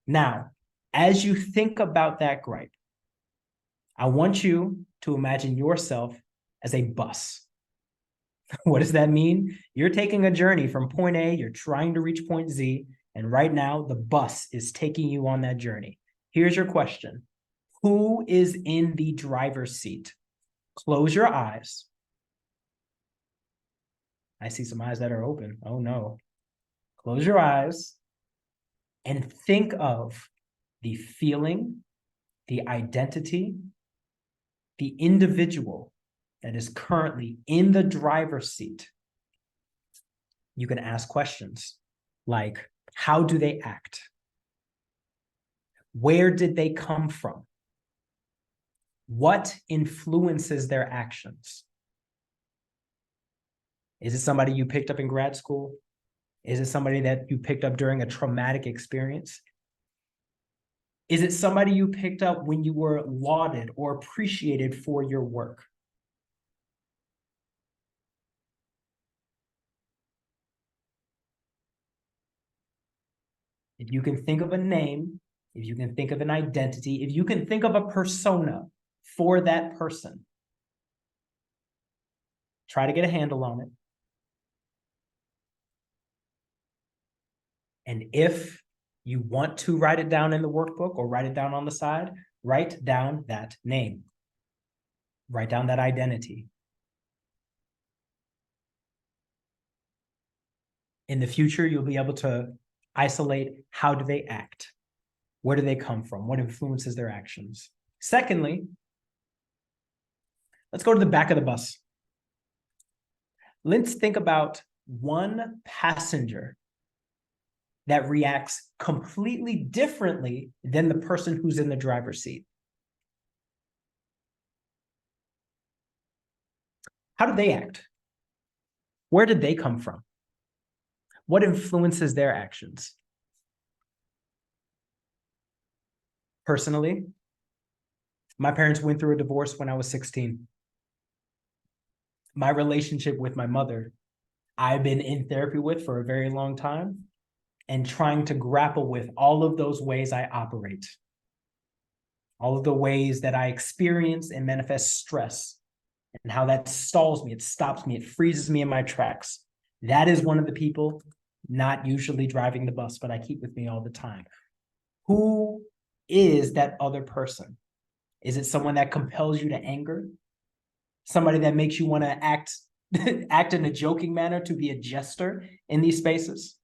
Now, as you think about that gripe, I want you to imagine yourself as a bus. What does that mean? You're taking a journey from point A, you're trying to reach point Z, and right now the bus is taking you on that journey. Here's your question. Who is in the driver's seat? Close your eyes. I see some eyes that are open. Oh no. Close your eyes and think of the feeling, the identity, the individual that is currently in the driver's seat. You can ask questions like, how do they act? Where did they come from? What influences their actions? Is it somebody you picked up in grad school? Is it somebody that you picked up during a traumatic experience? Is it somebody you picked up when you were lauded or appreciated for your work? If you can think of a name, if you can think of an identity, if you can think of a persona for that person, try to get a handle on it. And if you want to write it down in the workbook or write it down on the side, write down that name. Write down that identity. In the future, you'll be able to isolate how do they act? Where do they come from? What influences their actions? Secondly, let's go to the back of the bus. Let's think about one passenger that reacts completely differently than the person who's in the driver's seat. How do they act? Where did they come from? What influences their actions? Personally, my parents went through a divorce when I was 16. My relationship with my mother, I've been in therapy with for a very long time and trying to grapple with all of those ways I operate, all of the ways that I experience and manifest stress, and how that stalls me, it stops me, it freezes me in my tracks. That is one of the people not usually driving the bus, but I keep with me all the time. Who is that other person? Is it someone that compels you to anger? Somebody that makes you want to act in a joking manner, to be a jester in these spaces?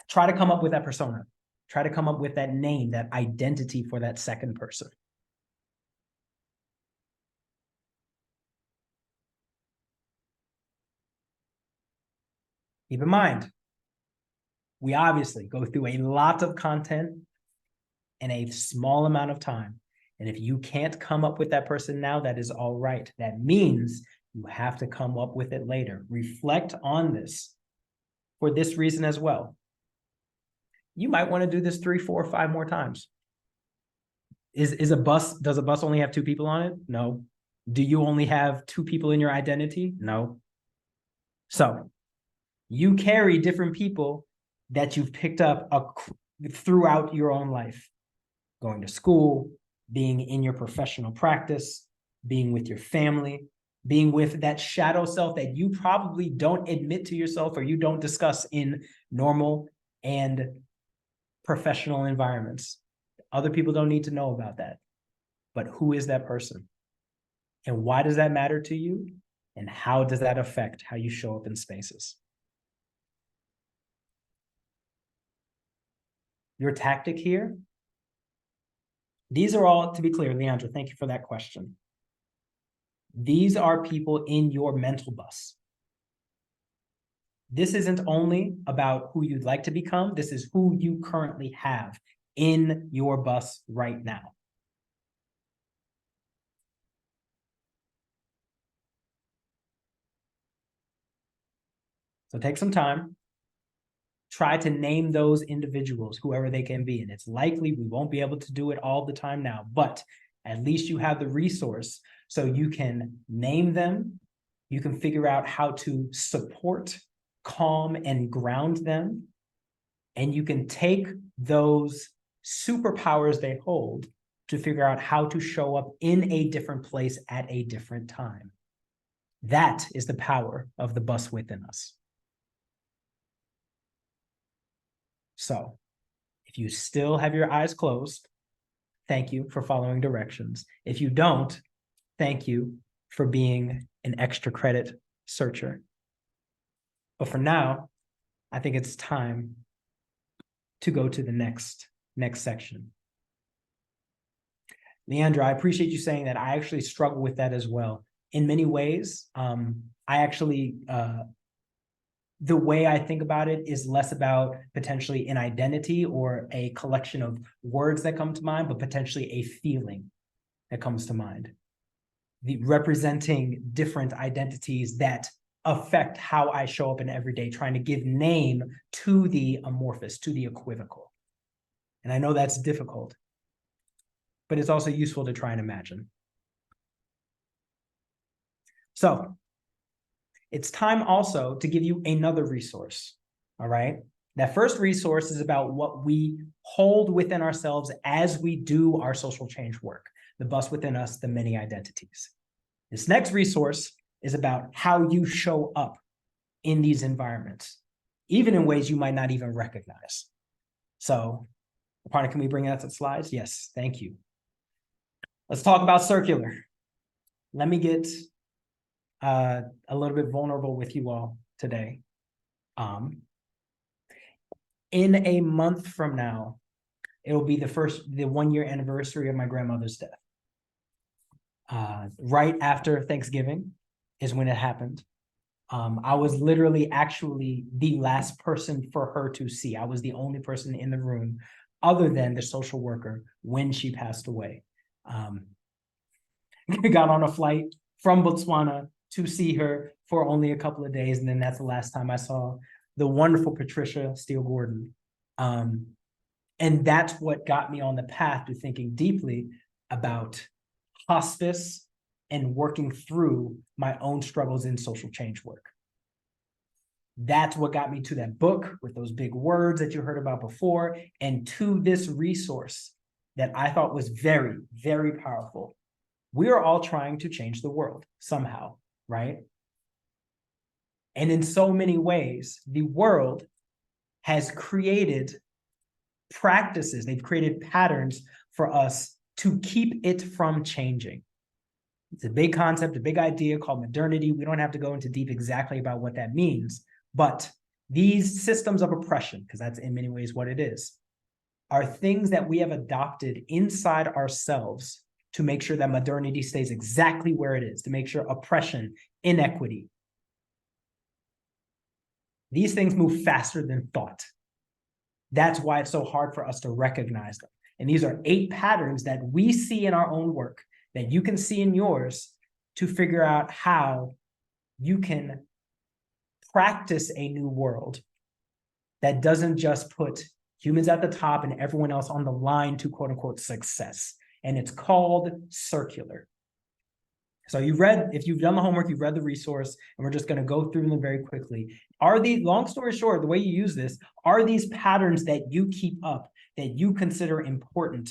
Try to come up with that persona. Try to come up with that name, that identity for that second person. Keep in mind, we obviously go through a lot of content in a small amount of time. And if you can't come up with that person now, that is all right. That means you have to come up with it later. Reflect on this for this reason as well. You might want to do this 3, 4, 5 more times. Does a bus only have 2 people on it? No. Do you only have 2 people in your identity? No. So you carry different people that you've picked up throughout your own life. Going to school, being in your professional practice, being with your family, being with that shadow self that you probably don't admit to yourself or you don't discuss in normal and professional environments. Other people don't need to know about that. But who is that person? And why does that matter to you? And how does that affect how you show up in spaces? Your tactic here, these are all, to be clear, Leandra, thank you for that question. These are people in your mental bus. This isn't only about who you'd like to become, this is who you currently have in your bus right now. So take some time, try to name those individuals, whoever they can be. And it's likely we won't be able to do it all the time now, but at least you have the resource so you can name them, you can figure out how to support, calm, and ground them, and you can take those superpowers they hold to figure out how to show up in a different place at a different time. That is the power of the bus within us. So if you still have your eyes closed, thank you for following directions. If you don't, thank you for being an extra credit searcher. But for now, I think it's time to go to the next section. Leandra, I appreciate you saying that. I actually struggle with that as well. In many ways, I actually the way I think about it is less about potentially an identity or a collection of words that come to mind, but potentially a feeling that comes to mind. Representing different identities that affect how I show up in everyday, trying to give name to the amorphous, to the equivocal. And I know that's difficult, but it's also useful to try and imagine. So it's time also to give you another resource, all right? That first resource is about what we hold within ourselves as we do our social change work, the bus within us, the many identities. This next resource is about how you show up in these environments, even in ways you might not even recognize. So, partner, can we bring out the slides? Yes, thank you. Let's talk about circular. Let me get a little bit vulnerable with you all today. In a month from now, it will be the 1-year anniversary of my grandmother's death. Right after Thanksgiving is when it happened. I was literally actually the last person for her to see. I was the only person in the room other than the social worker when she passed away. Got on a flight from Botswana to see her for only a couple of days. And then that's the last time I saw the wonderful Patricia Steele Gordon. And that's what got me on the path to thinking deeply about hospice and working through my own struggles in social change work. That's what got me to that book with those big words that you heard about before, and to this resource that I thought was very, very powerful. We are all trying to change the world somehow, right? And in so many ways, the world has created practices, they've created patterns for us to keep it from changing. It's a big concept, a big idea called modernity. We don't have to go into deep exactly about what that means, but these systems of oppression, because that's in many ways what it is, are things that we have adopted inside ourselves to make sure that modernity stays exactly where it is, to make sure oppression, inequity, these things move faster than thought. That's why it's so hard for us to recognize them. And these are 8 patterns that we see in our own work, that you can see in yours, to figure out how you can practice a new world that doesn't just put humans at the top and everyone else on the line to quote unquote success. And it's called circular. So if you've done the homework, you've read the resource, and we're just going to go through them very quickly. Long story short, the way you use this, are these patterns that you keep up, that you consider important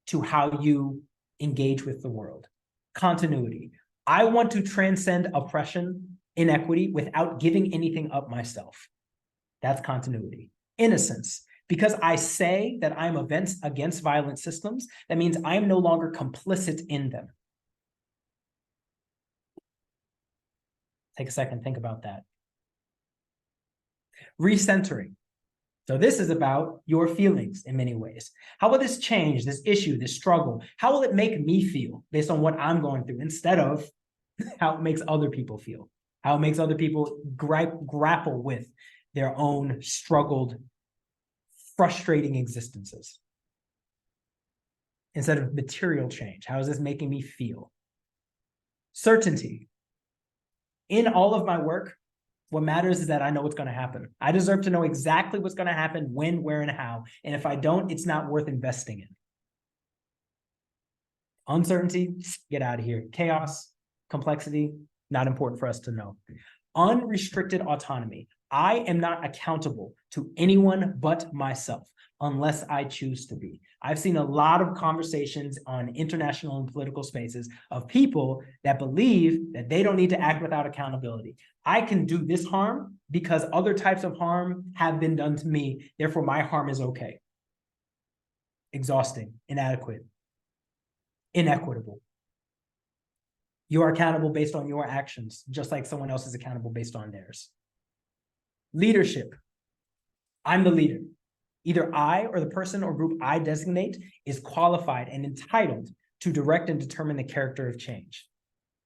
to how you engage with the world? Continuity. I want to transcend oppression, inequity, without giving anything up myself. That's continuity. Innocence. Because I say that I'm against violent systems, that means I am no longer complicit in them. Take a second, think about that. Recentering. So this is about your feelings in many ways. How will this change, this issue, this struggle? How will it make me feel based on what I'm going through, instead of how it makes other people feel, how it makes other people grapple with their own struggled, frustrating existences? Instead of material change, how is this making me feel? Certainty. In all of my work, what matters is that I know what's going to happen. I deserve to know exactly what's going to happen, when, where, and how. And if I don't, it's not worth investing in. Uncertainty, get out of here. Chaos, complexity, not important for us to know. Unrestricted autonomy. I am not accountable to anyone but myself unless I choose to be. I've seen a lot of conversations on international and political spaces of people that believe that they don't need to act without accountability. I can do this harm because other types of harm have been done to me, therefore my harm is okay. Exhausting, inadequate, inequitable. You are accountable based on your actions, just like someone else is accountable based on theirs. Leadership. I'm the leader. Either I or the person or group I designate is qualified and entitled to direct and determine the character of change.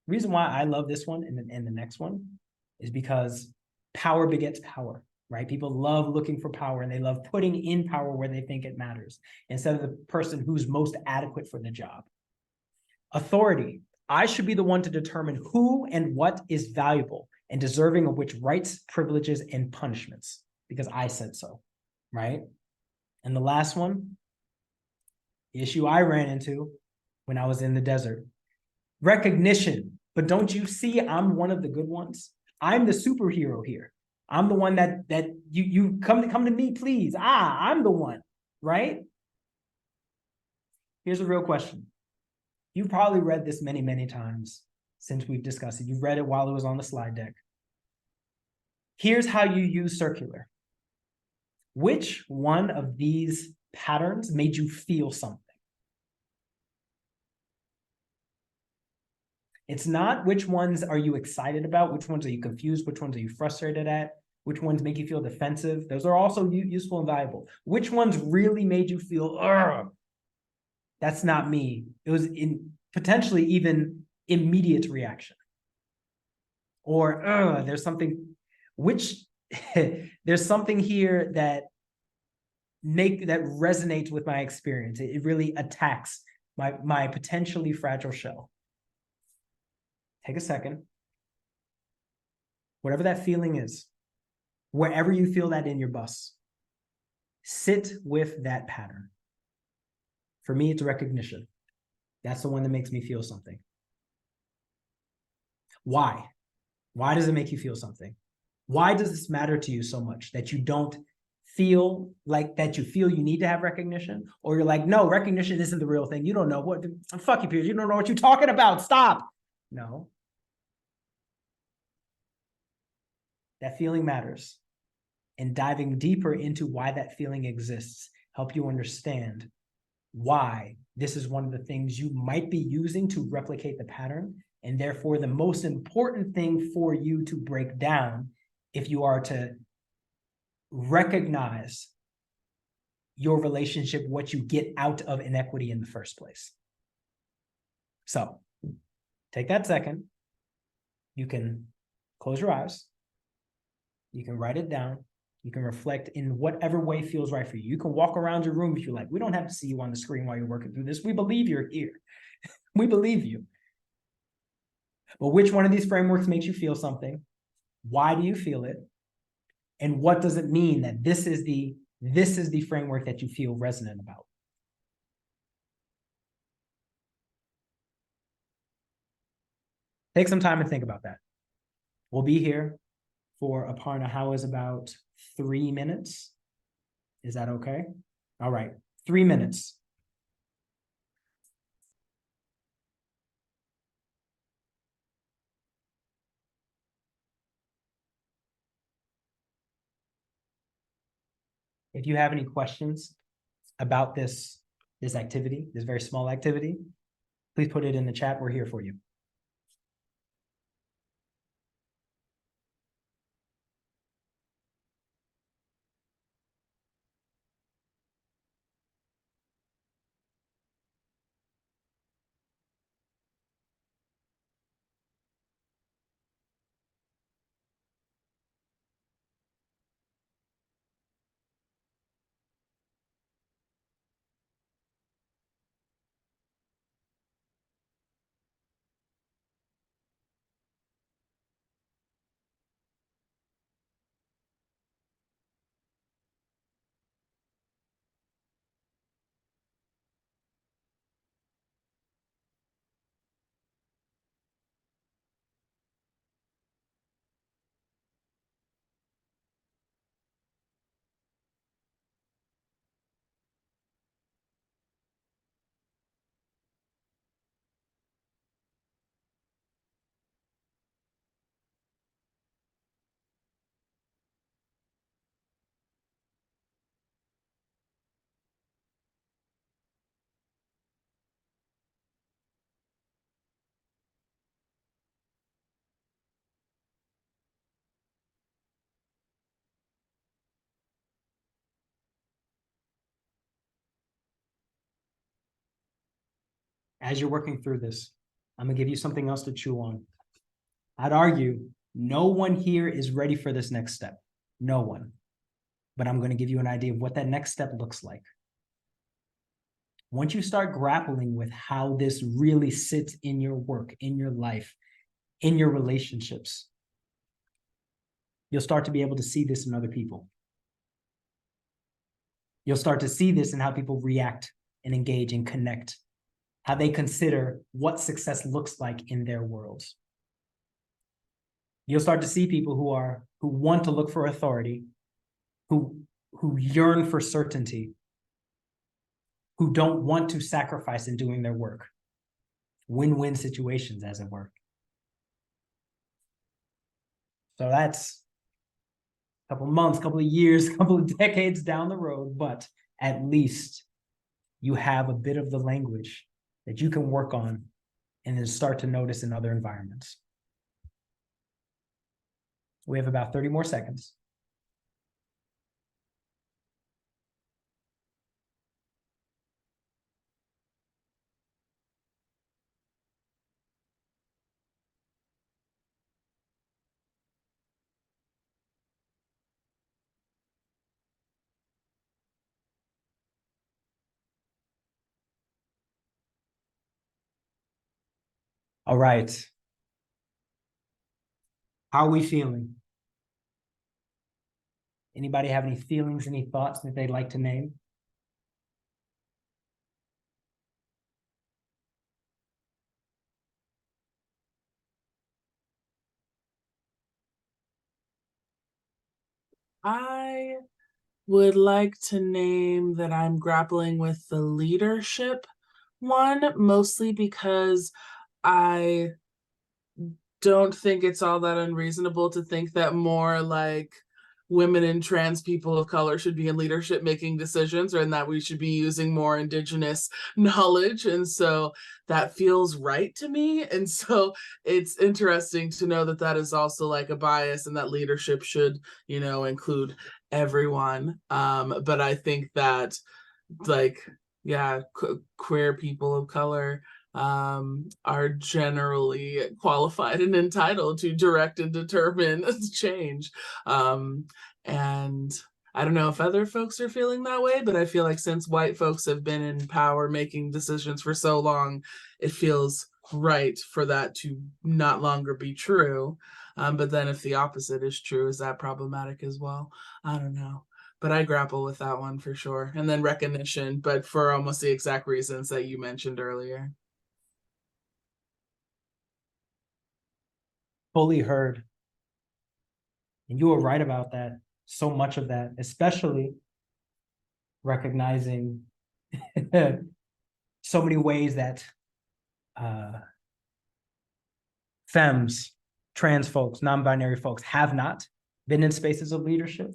The reason why I love this one and the next one is because power begets power, right? People love looking for power and they love putting in power where they think it matters instead of the person who's most adequate for the job. Authority. I should be the one to determine who and what is valuable and deserving of which rights, privileges, and punishments, because I said so, right? And the last one, the issue I ran into when I was in the desert, recognition. But don't you see I'm one of the good ones? I'm the superhero here. I'm the one that you come to me, please. I'm the one, right? Here's a real question. You've probably read this many, many times since we've discussed it. You've read it while it was on the slide deck. Here's how you use circular. Which one of these patterns made you feel something? It's not which ones are you excited about, which ones are you confused, which ones are you frustrated at, which ones make you feel defensive. Those are also useful and valuable. Which ones really made you feel, ugh, that's not me. It was in potentially even immediate reaction. Or there's something, which there's something here that resonates with my experience. It really attacks my potentially fragile shell. Take a second. Whatever that feeling is, wherever you feel that in your bus, sit with that pattern. For me, it's recognition. That's the one that makes me feel something. Why? Why does it make you feel something? Why does this matter to you so much that you don't feel like that you feel you need to have recognition? Or you're like, no, recognition isn't the real thing. You don't know what, fuck you, Piers. You don't know what you're talking about. Stop. No. That feeling matters. And diving deeper into why that feeling exists help you understand why this is one of the things you might be using to replicate the pattern, and therefore the most important thing for you to break down if you are to recognize your relationship, what you get out of inequity in the first place. So take that second. You can close your eyes. You can write it down. You can reflect in whatever way feels right for you. You can walk around your room if you like. We don't have to see you on the screen while you're working through this. We believe you're here. We believe you. But which one of these frameworks makes you feel something? Why do you feel it? And what does it mean that this is the framework that you feel resonant about? Take some time and think about that. We'll be here for Aparna How is about 3 minutes. Is that okay? All right, 3 minutes. If you have any questions about this activity, this very small activity, please put it in the chat. We're here for you. As you're working through this, I'm gonna give you something else to chew on. I'd argue No one here is ready for this next step. No one. But I'm going to give you an idea of what that next step looks like. Once you start grappling with how this really sits in your work, in your life, in your relationships, you'll start to be able to see this in other people. You'll start to see this in how people react and engage and connect, how they consider what success looks like in their worlds. You'll start to see people who want to look for authority, who yearn for certainty, who don't want to sacrifice in doing their work. Win-win situations, as it were. So that's a couple of months, couple of years, couple of decades down the road, but at least you have a bit of the language that you can work on and then start to notice in other environments. We have about 30 more seconds. All right. How are we feeling? Anybody have any feelings, any thoughts that they'd like to name? I would like to name that I'm grappling with the leadership one, mostly because I don't think it's all that unreasonable to think that more like women and trans people of color should be in leadership making decisions, or in that we should be using more indigenous knowledge. And so that feels right to me. And so it's interesting to know that that is also like a bias, and that leadership should, you know, include everyone. But I think that like, yeah, queer people of color are generally qualified and entitled to direct and determine change. And I don't know if other folks are feeling that way, but I feel like since white folks have been in power making decisions for so long, it feels right for that to not longer be true. But then if the opposite is true, is that problematic as well? I don't know. But I grapple with that one for sure. And then recognition, but for almost the exact reasons that you mentioned earlier. Fully heard. And you were right about that. So much of that, especially recognizing so many ways that femmes, trans folks, non-binary folks have not been in spaces of leadership.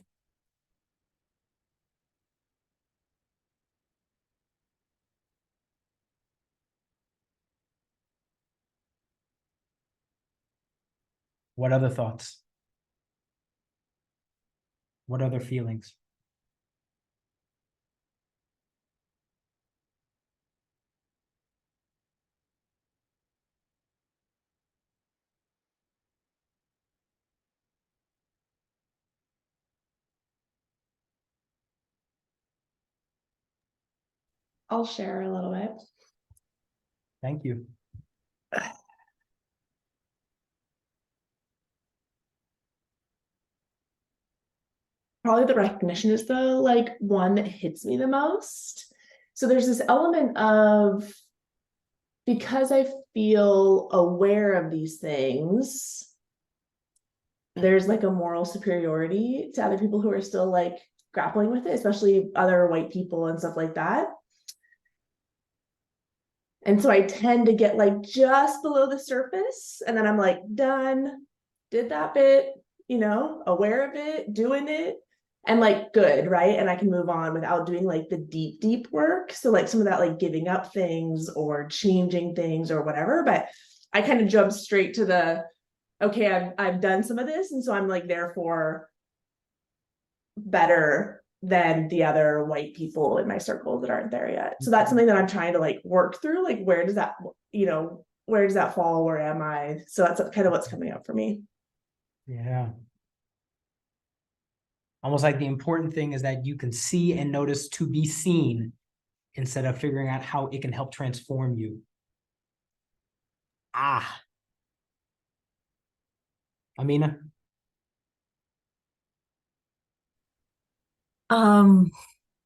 What other thoughts? What other feelings? I'll share a little bit. Thank you. Probably the recognition is the like one that hits me the most. So there's this element of, because I feel aware of these things, there's like a moral superiority to other people who are still like grappling with it, especially other white people and stuff like that. And so I tend to get like just below the surface, and then I'm like, done, did that bit, you know, aware of it, doing it, and like good, right? And I can move on without doing like the deep work. So like some of that like giving up things or changing things or whatever, but I kind of jump straight to the, okay, I've done some of this, and so I'm like therefore better than the other white people in my circle that aren't there yet. So that's something that I'm trying to like work through. Like, where does that, you know, where does that fall? Where am I? So that's kind of what's coming up for me. Yeah. Almost like the important thing is that you can see and notice to be seen instead of figuring out how it can help transform you. Ah, Amina.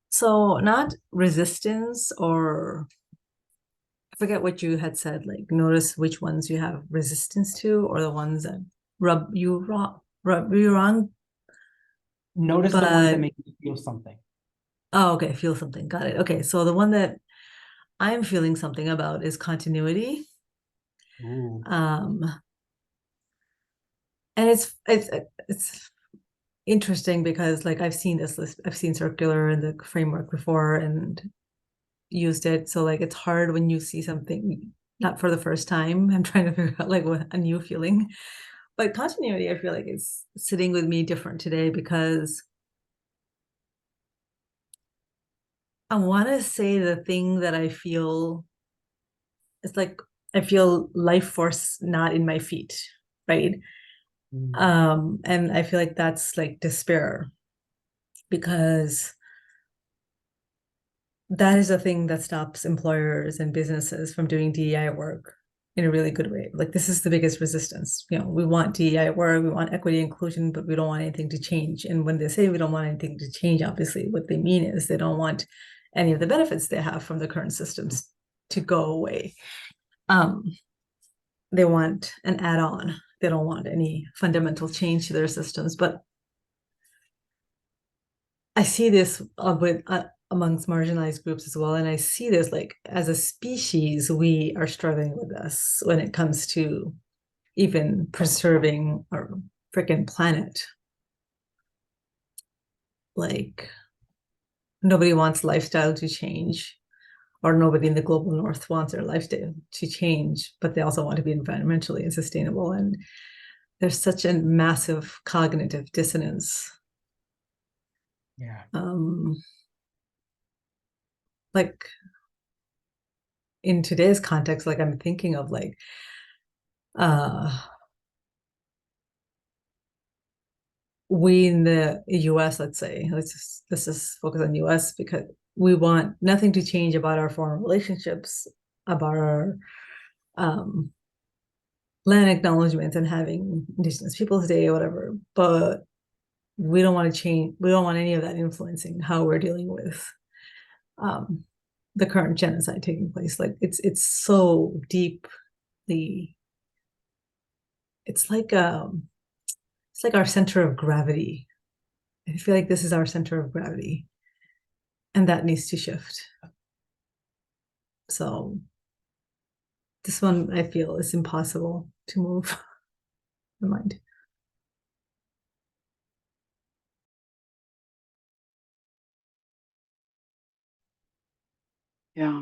So not resistance, or I forget what you had said, like notice which ones you have resistance to, or the ones that rub you wrong. Notice the ones that But make you feel something. oh, okay, feel something. Got it. Okay, so the one that I'm feeling something about is continuity. Ooh. Um, and it's interesting because like I've seen this list, I've seen circular in the framework before and used it. So like it's hard when you see something not for the first time. I'm trying to figure out like what a new feeling. But continuity, I feel like is sitting with me different today because I want to say the thing that I feel it's like I feel life force not in my feet, right? Mm. And I feel like that's like despair because that is the thing that stops employers and businesses from doing DEI work in a really good way. Like this is the biggest resistance. You know, we want DEI work, we want equity inclusion, but we don't want anything to change. And when they say we don't want anything to change, obviously what they mean is they don't want any of the benefits they have from the current systems to go away. Um, they want an add-on. They don't want any fundamental change to their systems. But I see this with amongst marginalized groups as well, and I see this like as a species, we are struggling with this when it comes to even preserving our freaking planet. Like nobody wants lifestyle to change, or nobody in the global north wants their lifestyle to change, but they also want to be environmentally and sustainable. And there's such a massive cognitive dissonance. Yeah. Like in today's context, like I'm thinking of like we in the US, let's say, let's just focus on US because we want nothing to change about our foreign relationships, about our land acknowledgements and having Indigenous Peoples Day or whatever. But we don't want to change, we don't want any of that influencing how we're dealing with um, the current genocide taking place. Like it's so deeply, it's like it's like our center of gravity. I feel like this is our center of gravity, and that needs to shift. So this one I feel is impossible to move the mind. Yeah.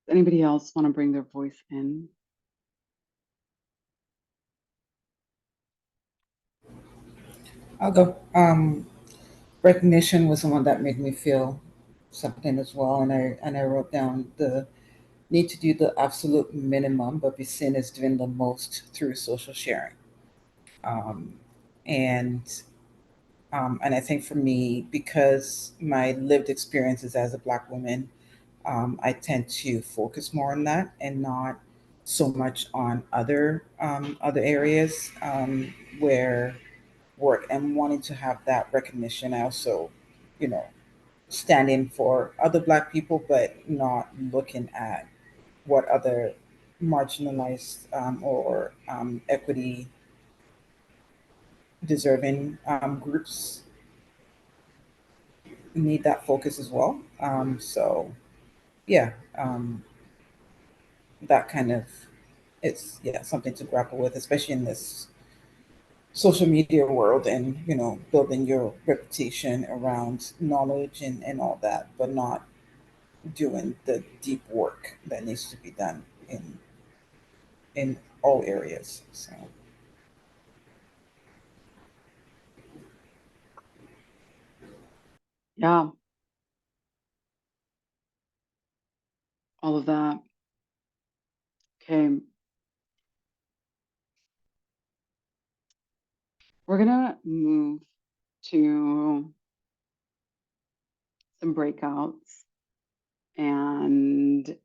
Anybody else want to bring their voice in? I'll go. Recognition was the one that made me feel something as well, and I wrote down the need to do the absolute minimum, but be seen as doing the most through social sharing. Um, and and I think for me, because my lived experiences as a Black woman, I tend to focus more on that and not so much on other areas where work and wanting to have that recognition. I also, you know, stand in for other Black people, but not looking at what other marginalized or equity deserving groups need that focus as well. So yeah, that kind of it's yeah something to grapple with, especially in this social media world and building your reputation around knowledge and all that, but not doing the deep work that needs to be done in all areas. So Yeah. We're gonna move to some breakouts, and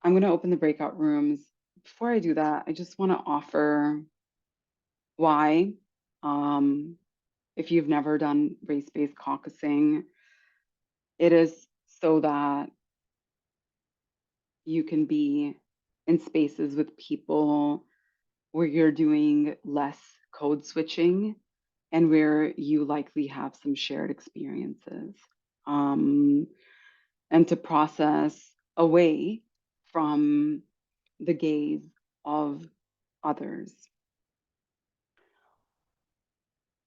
I'm gonna open the breakout rooms. Before I do that, I just want to offer why. If you've never done race-based caucusing, it is so that you can be in spaces with people where you're doing less code switching and where you likely have some shared experiences, and to process away from the gaze of others.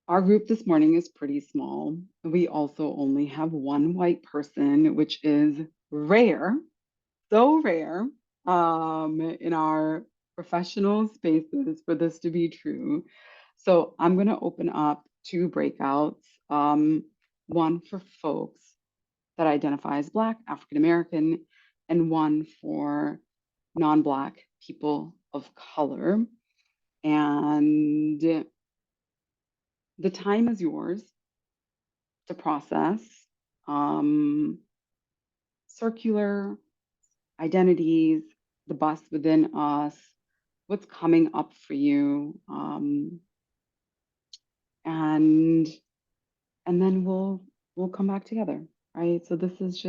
Our group this morning is pretty small. We also only have one white person, which is rare, so rare, in our professional spaces for this to be true. So I'm going to open up two breakouts, one for folks that identify as Black, African American, and one for non-Black people of color. And the time is yours to process circular identities, the bus within us, what's coming up for you, and then we'll come back together, right? So this is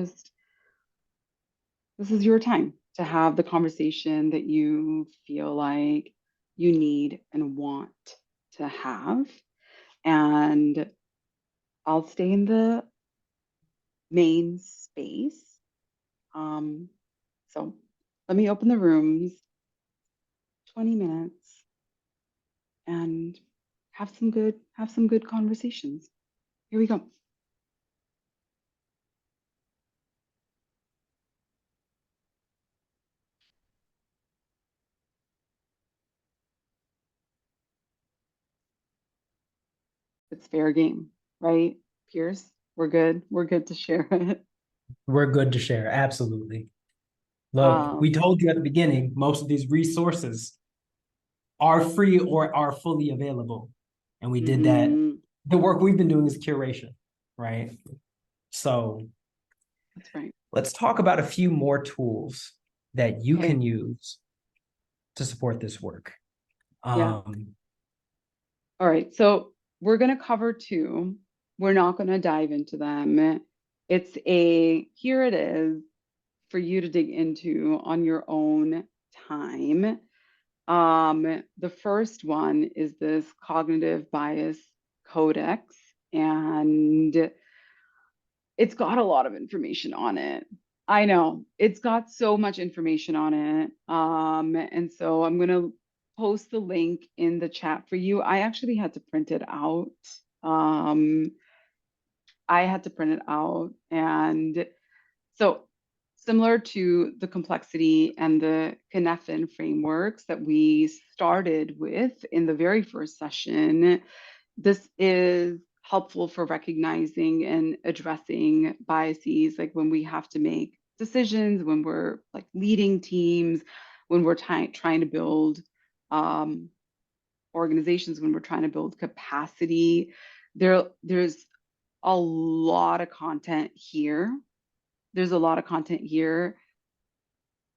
your time to have the conversation that you feel like you need and want to have, and I'll stay in the main space. So let me open the rooms, 20 minutes, and have some good conversations. Here we go. It's fair game, right? Pierce, we're good. We're good to share it. We're good to share. Absolutely. Look, we told you at the beginning, most of these resources are free or are fully available. And we did that. The work we've been doing is curation, right? So That's right. let's talk about a few more tools that you can use to support this work. Yeah. All right. So we're going to cover two. We're not going to dive into them. Here it is for you to dig into on your own time. The first one is this cognitive bias codex, and it's got a lot of information on it. I know it's got so much information on it. And so I'm going to post the link in the chat for you. I actually had to print it out. And so similar to the complexity and the Cynefin frameworks that we started with in the very first session, this is helpful for recognizing and addressing biases, like when we have to make decisions, when we're like leading teams, when we're trying to build organizations, when we're trying to build capacity. There's a lot of content here.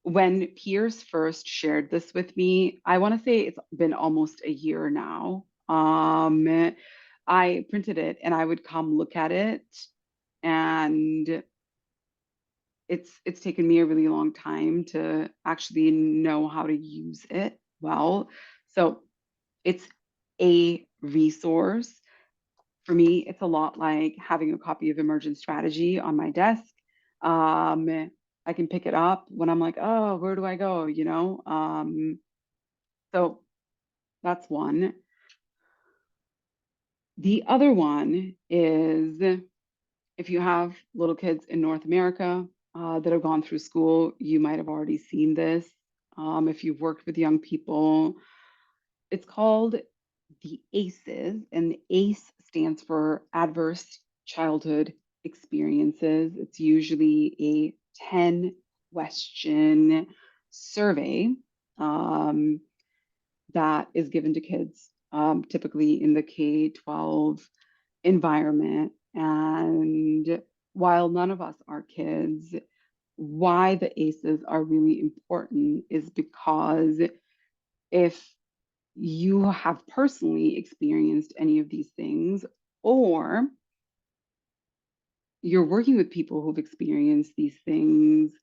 When Pierce first shared this with me, I want to say it's been almost a year now. I printed it and I would come look at it, and it's taken me a really long time to actually know how to use it well. So it's a resource. For me, it's a lot like having a copy of Emergent Strategy on my desk. I can pick it up when I'm like, oh, where do I go? So that's one. The other one is if you have little kids in North America that have gone through school, you might have already seen this. If you've worked with young people, it's called the ACEs, and the ACE stands for Adverse Childhood Experiences. It's usually a 10-question survey that is given to kids, typically in the K-12 environment. And while none of us are kids, why the ACEs are really important is because if you have personally experienced any of these things, or you're working with people who've experienced these things,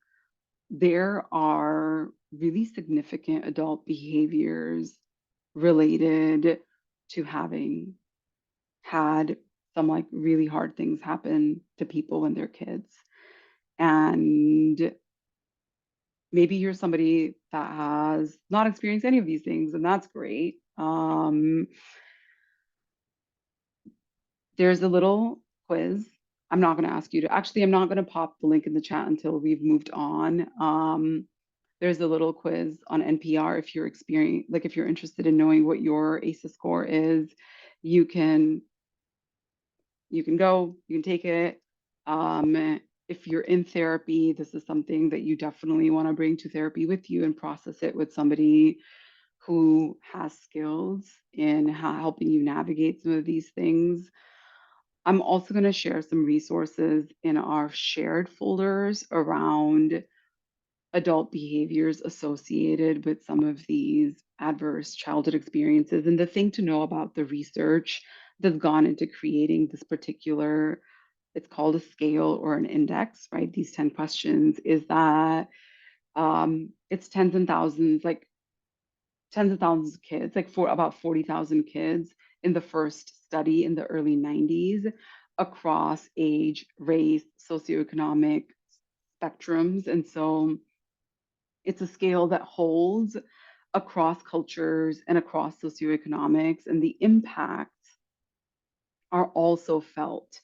there are really significant adult behaviors related to having had some like really hard things happen to people when they're kids. And maybe you're somebody that has not experienced any of these things, and that's great. There's a little quiz. I'm not going to ask you to, actually, I'm not going to pop the link in the chat until we've moved on. There's a little quiz on NPR if you're if you're interested in knowing what your ACEs score is, you can go, you can take it. If you're in therapy, this is something that you definitely want to bring to therapy with you and process it with somebody who has skills in helping you navigate some of these things. I'm also going to share some resources in our shared folders around adult behaviors associated with some of these adverse childhood experiences. And the thing to know about the research that's gone into creating this particular, it's called a scale or an index, right? These 10 questions is that it's tens of thousands of kids, like for about 40,000 kids in the first study in the early 90s across age, race, socioeconomic spectrums. And so it's a scale that holds across cultures and across socioeconomics, and the impacts are also felt.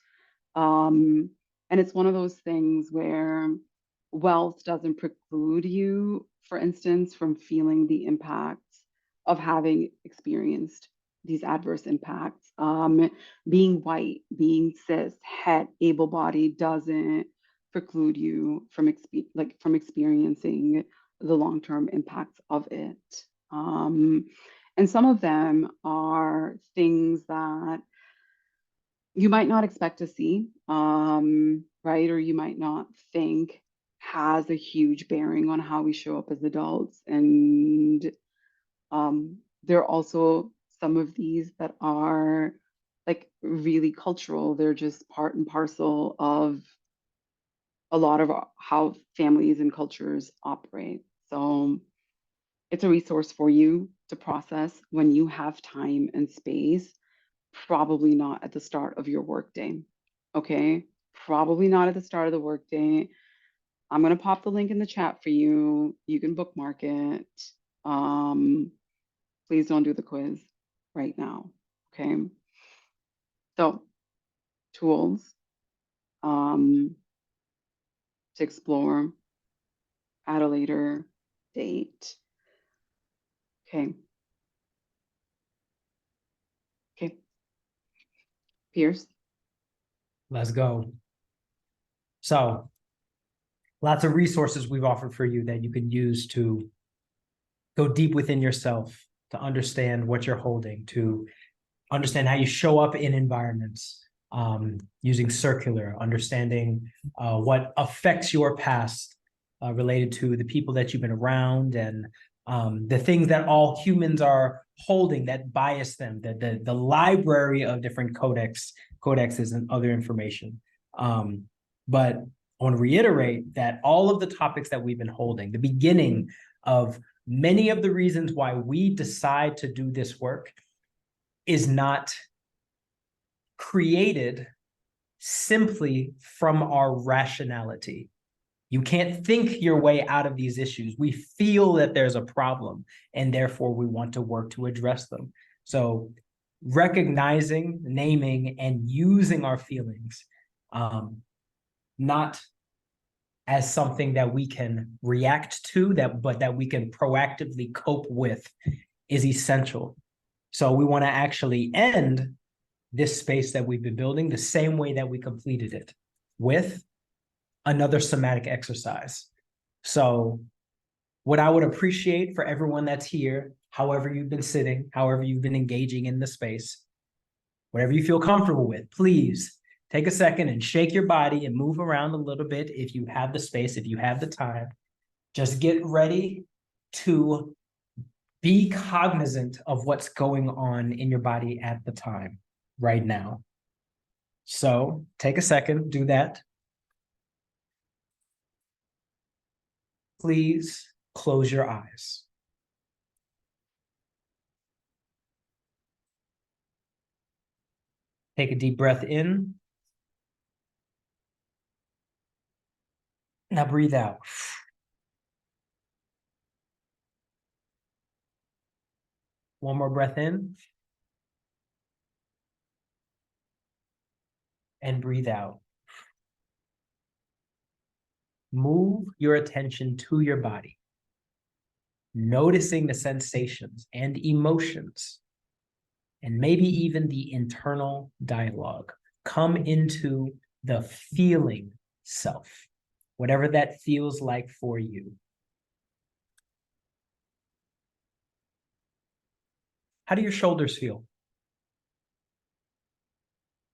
And it's one of those things where wealth doesn't preclude you, for instance, from feeling the impacts of having experienced these adverse impacts. Being white, being cis, het, able-bodied doesn't preclude you from experiencing the long-term impacts of it. And some of them are things that you might not expect to see, right? Or you might not think has a huge bearing on how we show up as adults. And there are also some of these that are like really cultural. They're just part and parcel of a lot of how families and cultures operate. So it's a resource for you to process when you have time and space. Probably not at the start of your workday. Okay. Probably not at the start of the workday. I'm going to pop the link in the chat for you. You can bookmark it. Please don't do the quiz right now. Okay. So, tools to explore at a later date. Okay. Okay. Pierce. Let's go. So, lots of resources we've offered for you that you can use to go deep within yourself, to understand what you're holding, to understand how you show up in environments, using circular, understanding what affects your past related to the people that you've been around, and the things that all humans are holding that bias them, the library of different codexes and other information. But I want to reiterate that all of the topics that we've been holding, the beginning of many of the reasons why we decide to do this work, is not created simply from our rationality. You can't think your way out of these issues. We feel that there's a problem, and therefore we want to work to address them. So recognizing, naming, and using our feelings, not as something that we can react to, but that we can proactively cope with, is essential. So we want to actually end this space that we've been building the same way that we completed it, with another somatic exercise. So what I would appreciate for everyone that's here however you've been sitting, however you've been engaging in the space, whatever you feel comfortable with, please take a second and shake your body and move around a little bit if you have the space, if you have the time. Just get ready to be cognizant of what's going on in your body at the time, right now. So take a second, do that. Please close your eyes. Take a deep breath in. Now breathe out. One more breath in. And breathe out. Move your attention to your body, noticing the sensations and emotions, and maybe even the internal dialogue. Come into the feeling self, whatever that feels like for you. How do your shoulders feel?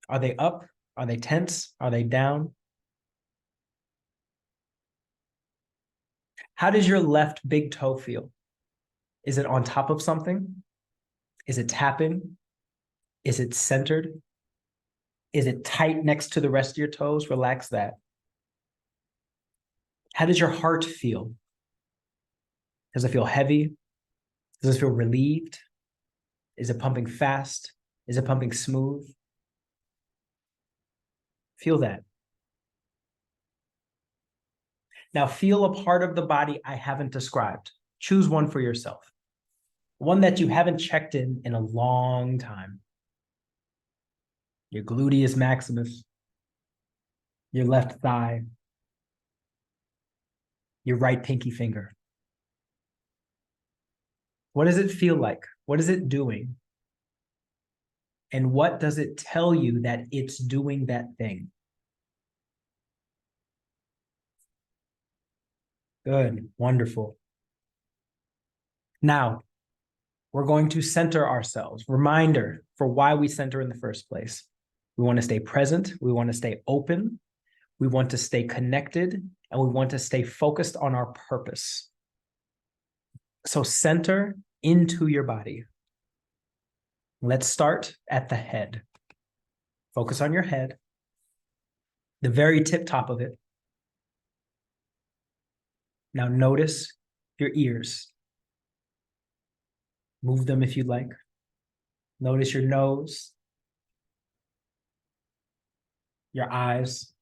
Are they up? Are they tense? Are they down? How does your left big toe feel? Is it on top of something? Is it tapping? Is it centered? Is it tight next to the rest of your toes? Relax that. How does your heart feel? Does it feel heavy? Does it feel relieved? Is it pumping fast? Is it pumping smooth? Feel that. Now feel a part of the body I haven't described. Choose one for yourself. One that you haven't checked in a long time. Your gluteus maximus, your left thigh, your right pinky finger. What does it feel like? What is it doing? And what does it tell you that it's doing that thing? Good, wonderful. Now, we're going to center ourselves. Reminder for why we center in the first place. We want to stay present. We want to stay open. We want to stay connected. And we want to stay focused on our purpose. So center into your body. Let's start at the head. Focus on your head, the very tip top of it. Now notice your ears. Move them if you'd like. Notice your nose, your eyes,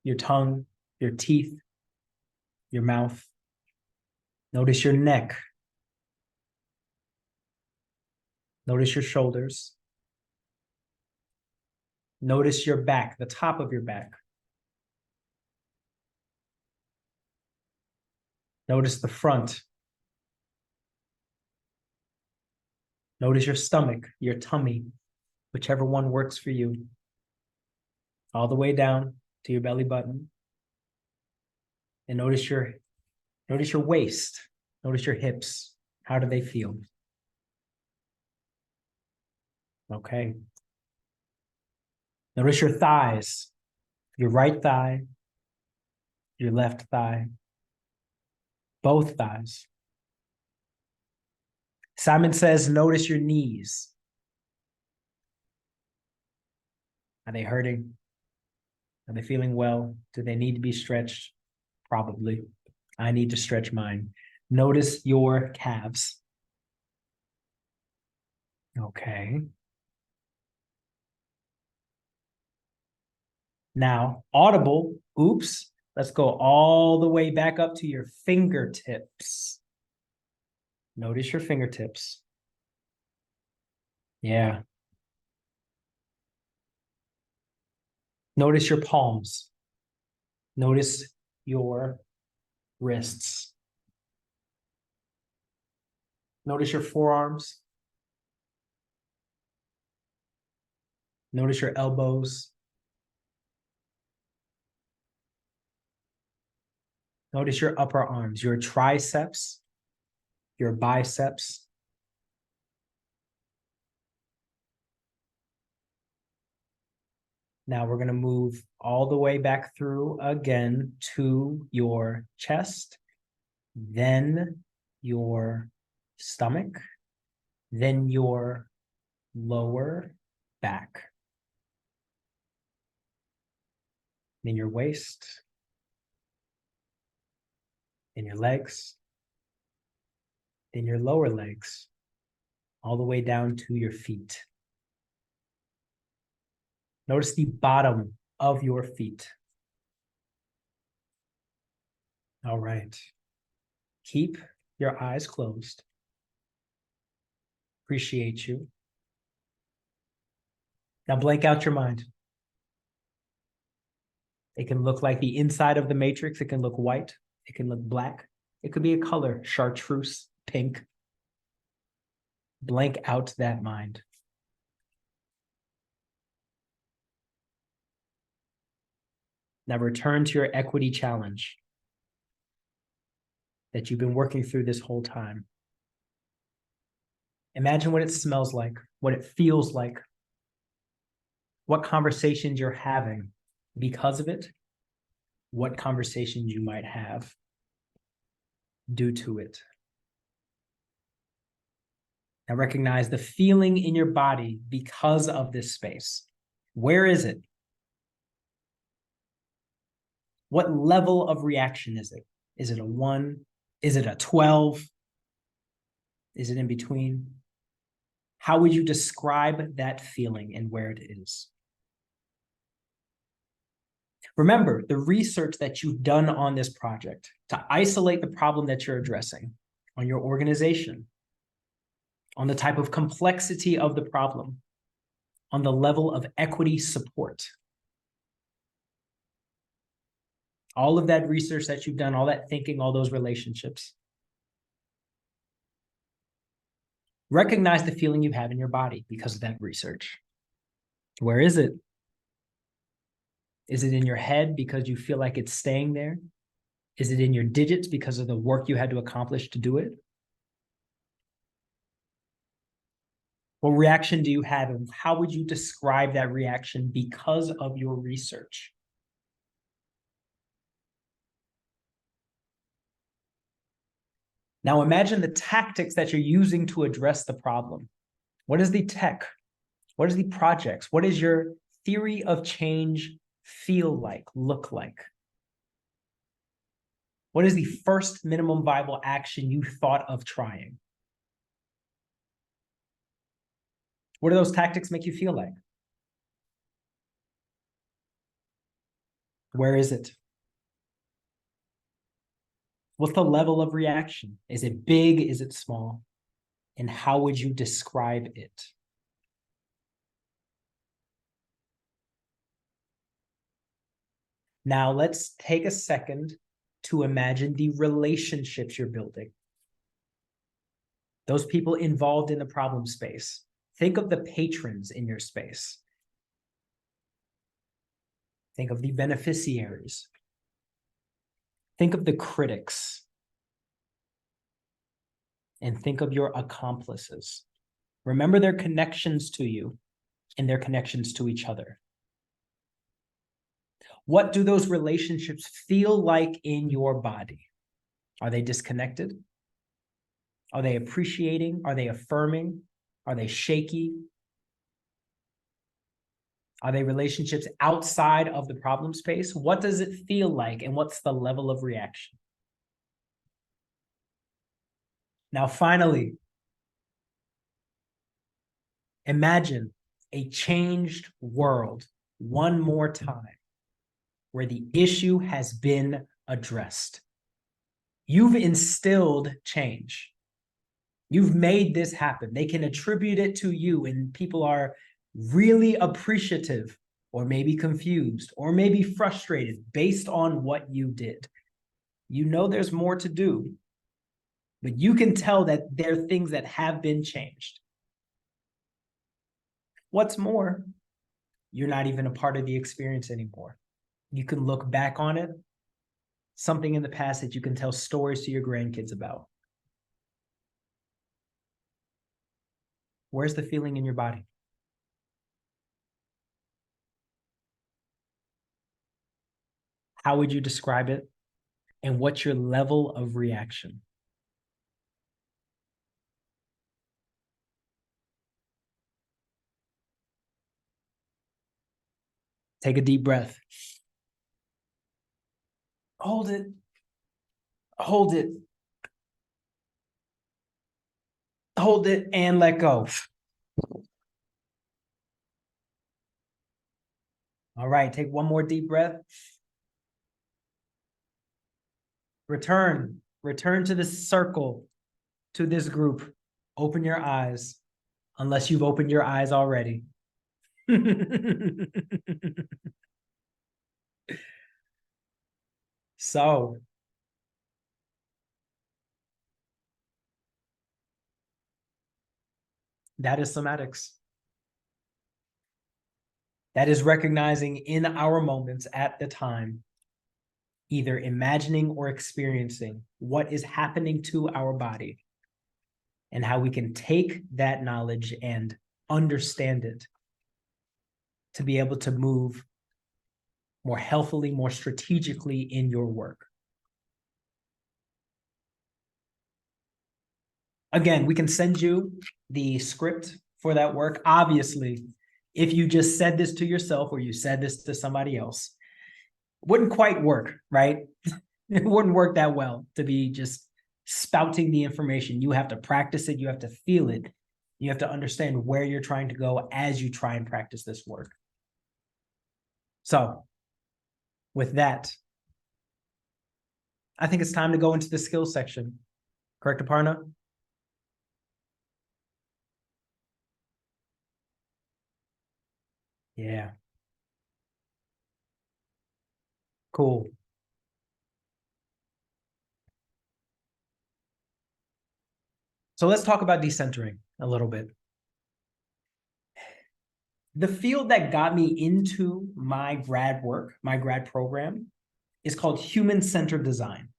your tongue, your teeth, your mouth. Notice your neck. Notice your shoulders. Notice your back, the top of your back. Notice the front. Notice your stomach, your tummy, whichever one works for you. All the way down to your belly button. And notice your waist. Notice your hips. How do they feel? Okay. Notice your thighs, your right thigh, your left thigh, both thighs. Simon says, notice your knees. Are they hurting? Are they feeling well? Do they need to be stretched? Probably. I need to stretch mine. Notice your calves. Okay. Now, audible, oops, let's go all the way back up to your fingertips. Notice your fingertips. Yeah. Notice your palms. Notice your wrists. Notice your forearms. Notice your elbows. Notice your upper arms, your triceps, your biceps. Now we're going to move all the way back through again to your chest, then your stomach, then your lower back, then your waist, then your legs, then your lower legs, all the way down to your feet. Notice the bottom of your feet. All right. Keep your eyes closed. Appreciate you. Now blank out your mind. It can look like the inside of the matrix. It can look white. It can look black. It could be a color, chartreuse, pink. Blank out that mind. Now return to your equity challenge that you've been working through this whole time. Imagine what it smells like, what it feels like, what conversations you're having because of it, what conversations you might have due to it. Now recognize the feeling in your body because of this space. Where is it? What level of reaction is it? Is it a 1? Is it a 12? Is it in between? How would you describe that feeling and where it is? Remember the research that you've done on this project to isolate the problem that you're addressing, on your organization, on the type of complexity of the problem, on the level of equity support. All of that research that you've done, all that thinking, all those relationships. Recognize the feeling you have in your body because of that research. Where is it? Is it in your head because you feel like it's staying there? Is it in your digits because of the work you had to accomplish to do it? What reaction do you have, and how would you describe that reaction because of your research? Now imagine the tactics that you're using to address the problem. What is the tech? What is the projects? What is your theory of change feel like, look like? What is the first minimum viable action you thought of trying? What do those tactics make you feel like? Where is it? What's the level of reaction? Is it big? Is it small? And how would you describe it? Now let's take a second to imagine the relationships you're building. Those people involved in the problem space. Think of the patrons in your space. Think of the beneficiaries. Think of the critics. And think of your accomplices. Remember their connections to you and their connections to each other. What do those relationships feel like in your body? Are they disconnected? Are they appreciating? Are they affirming? Are they shaky? Are they relationships outside of the problem space? What does it feel like, and what's the level of reaction? Now, finally, imagine a changed world one more time where the issue has been addressed. You've instilled change. You've made this happen. They can attribute it to you, and people are really appreciative, or maybe confused, or maybe frustrated based on what you did. You know there's more to do, but you can tell that there are things that have been changed. What's more, you're not even a part of the experience anymore. You can look back on it, something in the past that you can tell stories to your grandkids about. Where's the feeling in your body? How would you describe it? And what's your level of reaction? Take a deep breath. Hold it. Hold it. Hold it and let go. All right, take one more deep breath. Return to this circle, to this group. Open your eyes, unless you've opened your eyes already. So, that is somatics. That is recognizing in our moments at the time, either imagining or experiencing what is happening to our body and how we can take that knowledge and understand it to be able to move more healthily, more strategically in your work. Again, we can send you the script for that work. Obviously, if you just said this to yourself or you said this to somebody else, wouldn't quite work, right? It wouldn't work that well to be just spouting the information. You have to practice it. You have to feel it. You have to understand where you're trying to go as you try and practice this work. So with that, I think it's time to go into the skills section. Correct, Aparna? Yeah. Cool. So let's talk about decentering a little bit. The field that got me into my grad work, my grad program, is called human-centered design.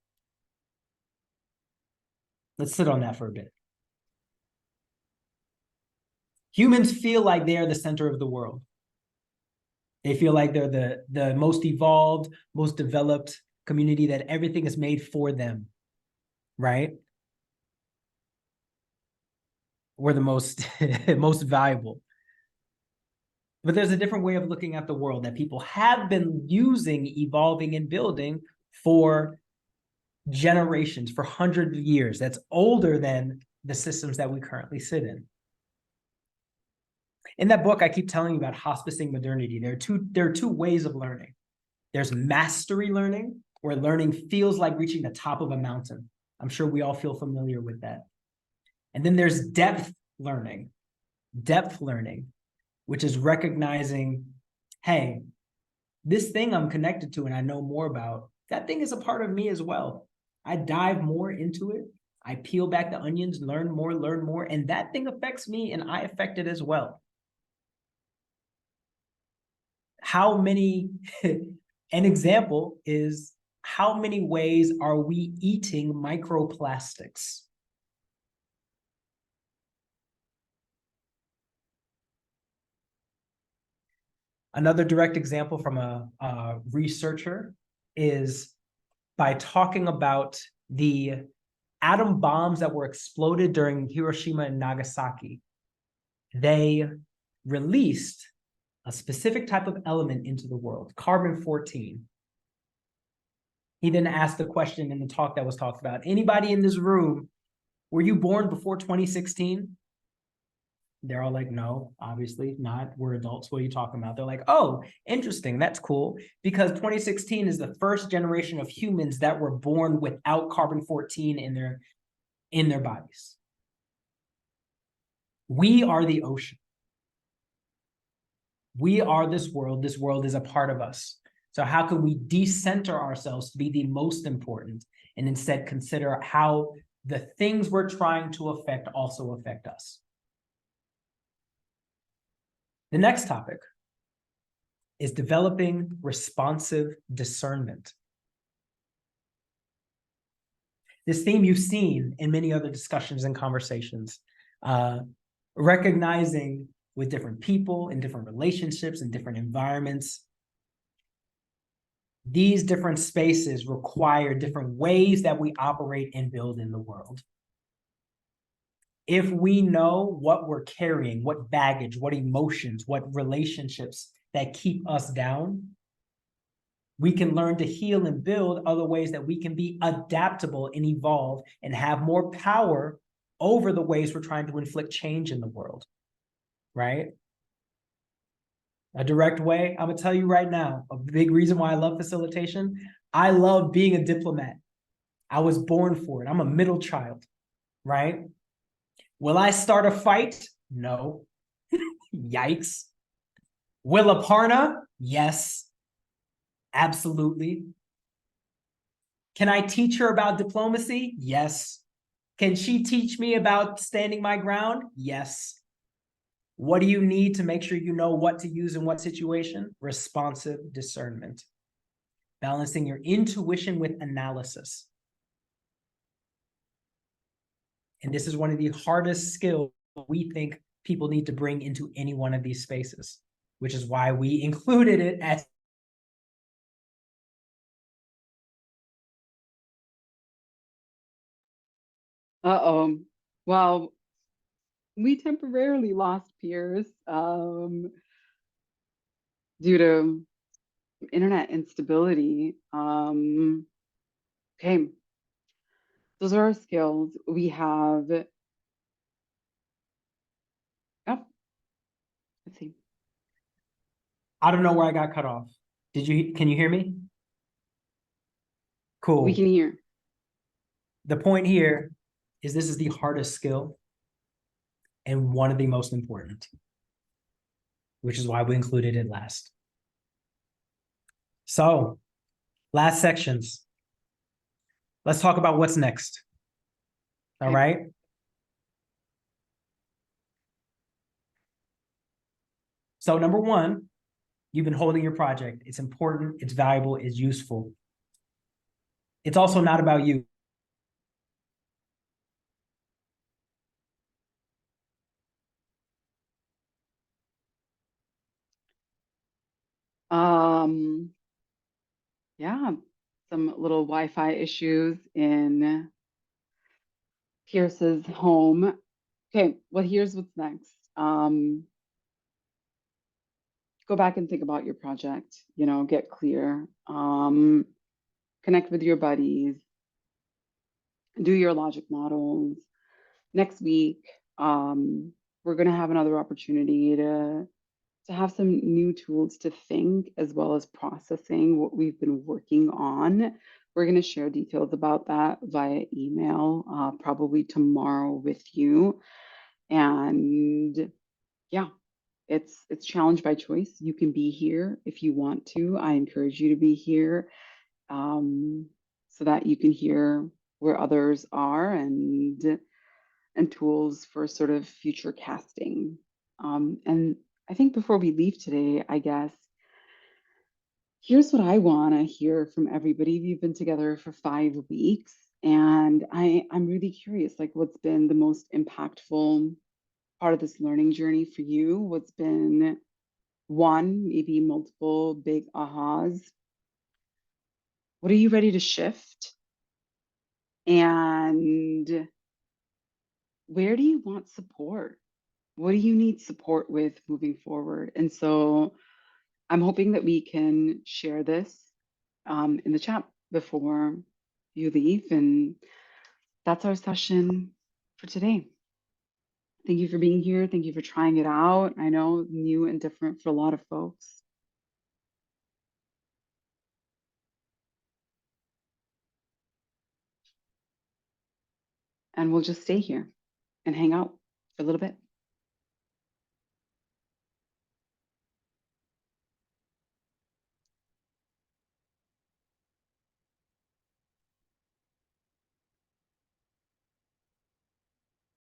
Let's sit on that for a bit. Humans feel like they are the center of the world. They feel like they're the most evolved, most developed community, that everything is made for them, right? We're the most, most valuable. But there's a different way of looking at the world that people have been using, evolving, and building for generations, for hundreds of years. That's older than the systems that we currently sit in. In that book, I keep telling you about hospicing modernity. There are two ways of learning. There's mastery learning, where learning feels like reaching the top of a mountain. I'm sure we all feel familiar with that. And then there's depth learning, which is recognizing, hey, this thing I'm connected to and I know more about, that thing is a part of me as well. I dive more into it. I peel back the onions, learn more, and that thing affects me and I affect it as well. How many, an example is, how many ways are we eating microplastics? Another direct example from a researcher is by talking about the atom bombs that were exploded during Hiroshima and Nagasaki. They released a specific type of element into the world, carbon-14. He then asked the question in the talk that was talked about, anybody in this room, were you born before 2016? They're all like, no, obviously not. We're adults. What are you talking about? They're like, oh, interesting. That's cool. Because 2016 is the first generation of humans that were born without carbon-14 in their bodies. We are the ocean. We are this world. This world is a part of us. So how can we decenter ourselves to be the most important and instead consider how the things we're trying to affect also affect us? The next topic is developing responsive discernment. This theme you've seen in many other discussions and conversations. recognizing with different people in different relationships and different environments, these different spaces require different ways that we operate and build in the world. If we know what we're carrying, what baggage, what emotions, what relationships that keep us down, we can learn to heal and build other ways that we can be adaptable and evolve and have more power over the ways we're trying to inflict change in the world, right? A direct way, I'm gonna tell you right now, a big reason why I love facilitation, I love being a diplomat. I was born for it. I'm a middle child, right? Will I start a fight? No. Yikes. Will Aparna? Yes. Absolutely. Can I teach her about diplomacy? Yes. Can she teach me about standing my ground? Yes. What do you need to make sure you know what to use in what situation? Responsive discernment. Balancing your intuition with analysis. And this is one of the hardest skills we think people need to bring into any one of these spaces, which is why we included it as Uh-oh. Well, we temporarily lost Pierce due to internet instability. Okay, those are our skills. We have, oh, let's see. I don't know where I got cut off. Can you hear me? Cool. We can hear. The point here is this is the hardest skill and one of the most important, which is why we included it last. So, last sections. Let's talk about what's next. All Okay. right. So number one, you've been holding your project. It's important, it's valuable, it's useful. It's also not about you. Yeah, some little Wi-Fi issues in Pierce's home. Okay, well, here's what's next. Go back and think about your project, get clear, connect with your buddies, do your logic models. Next week, we're going to have another opportunity to have some new tools to think as well as processing what we've been working on. We're going to share details about that via email, probably tomorrow with you. And yeah, it's challenge by choice. You can be here if you want to. I encourage you to be here so that you can hear where others are and tools for sort of future casting. And I think before we leave today, I guess, here's what I want to hear from everybody. We've been together for 5 weeks, and I'm really curious, like, what's been the most impactful part of this learning journey for you? What's been one, maybe multiple big ahas? What are you ready to shift? And where do you want support? What do you need support with moving forward? And so I'm hoping that we can share this in the chat before you leave. And that's our session for today. Thank you for being here. Thank you for trying it out. I know new and different for a lot of folks. And we'll just stay here and hang out for a little bit.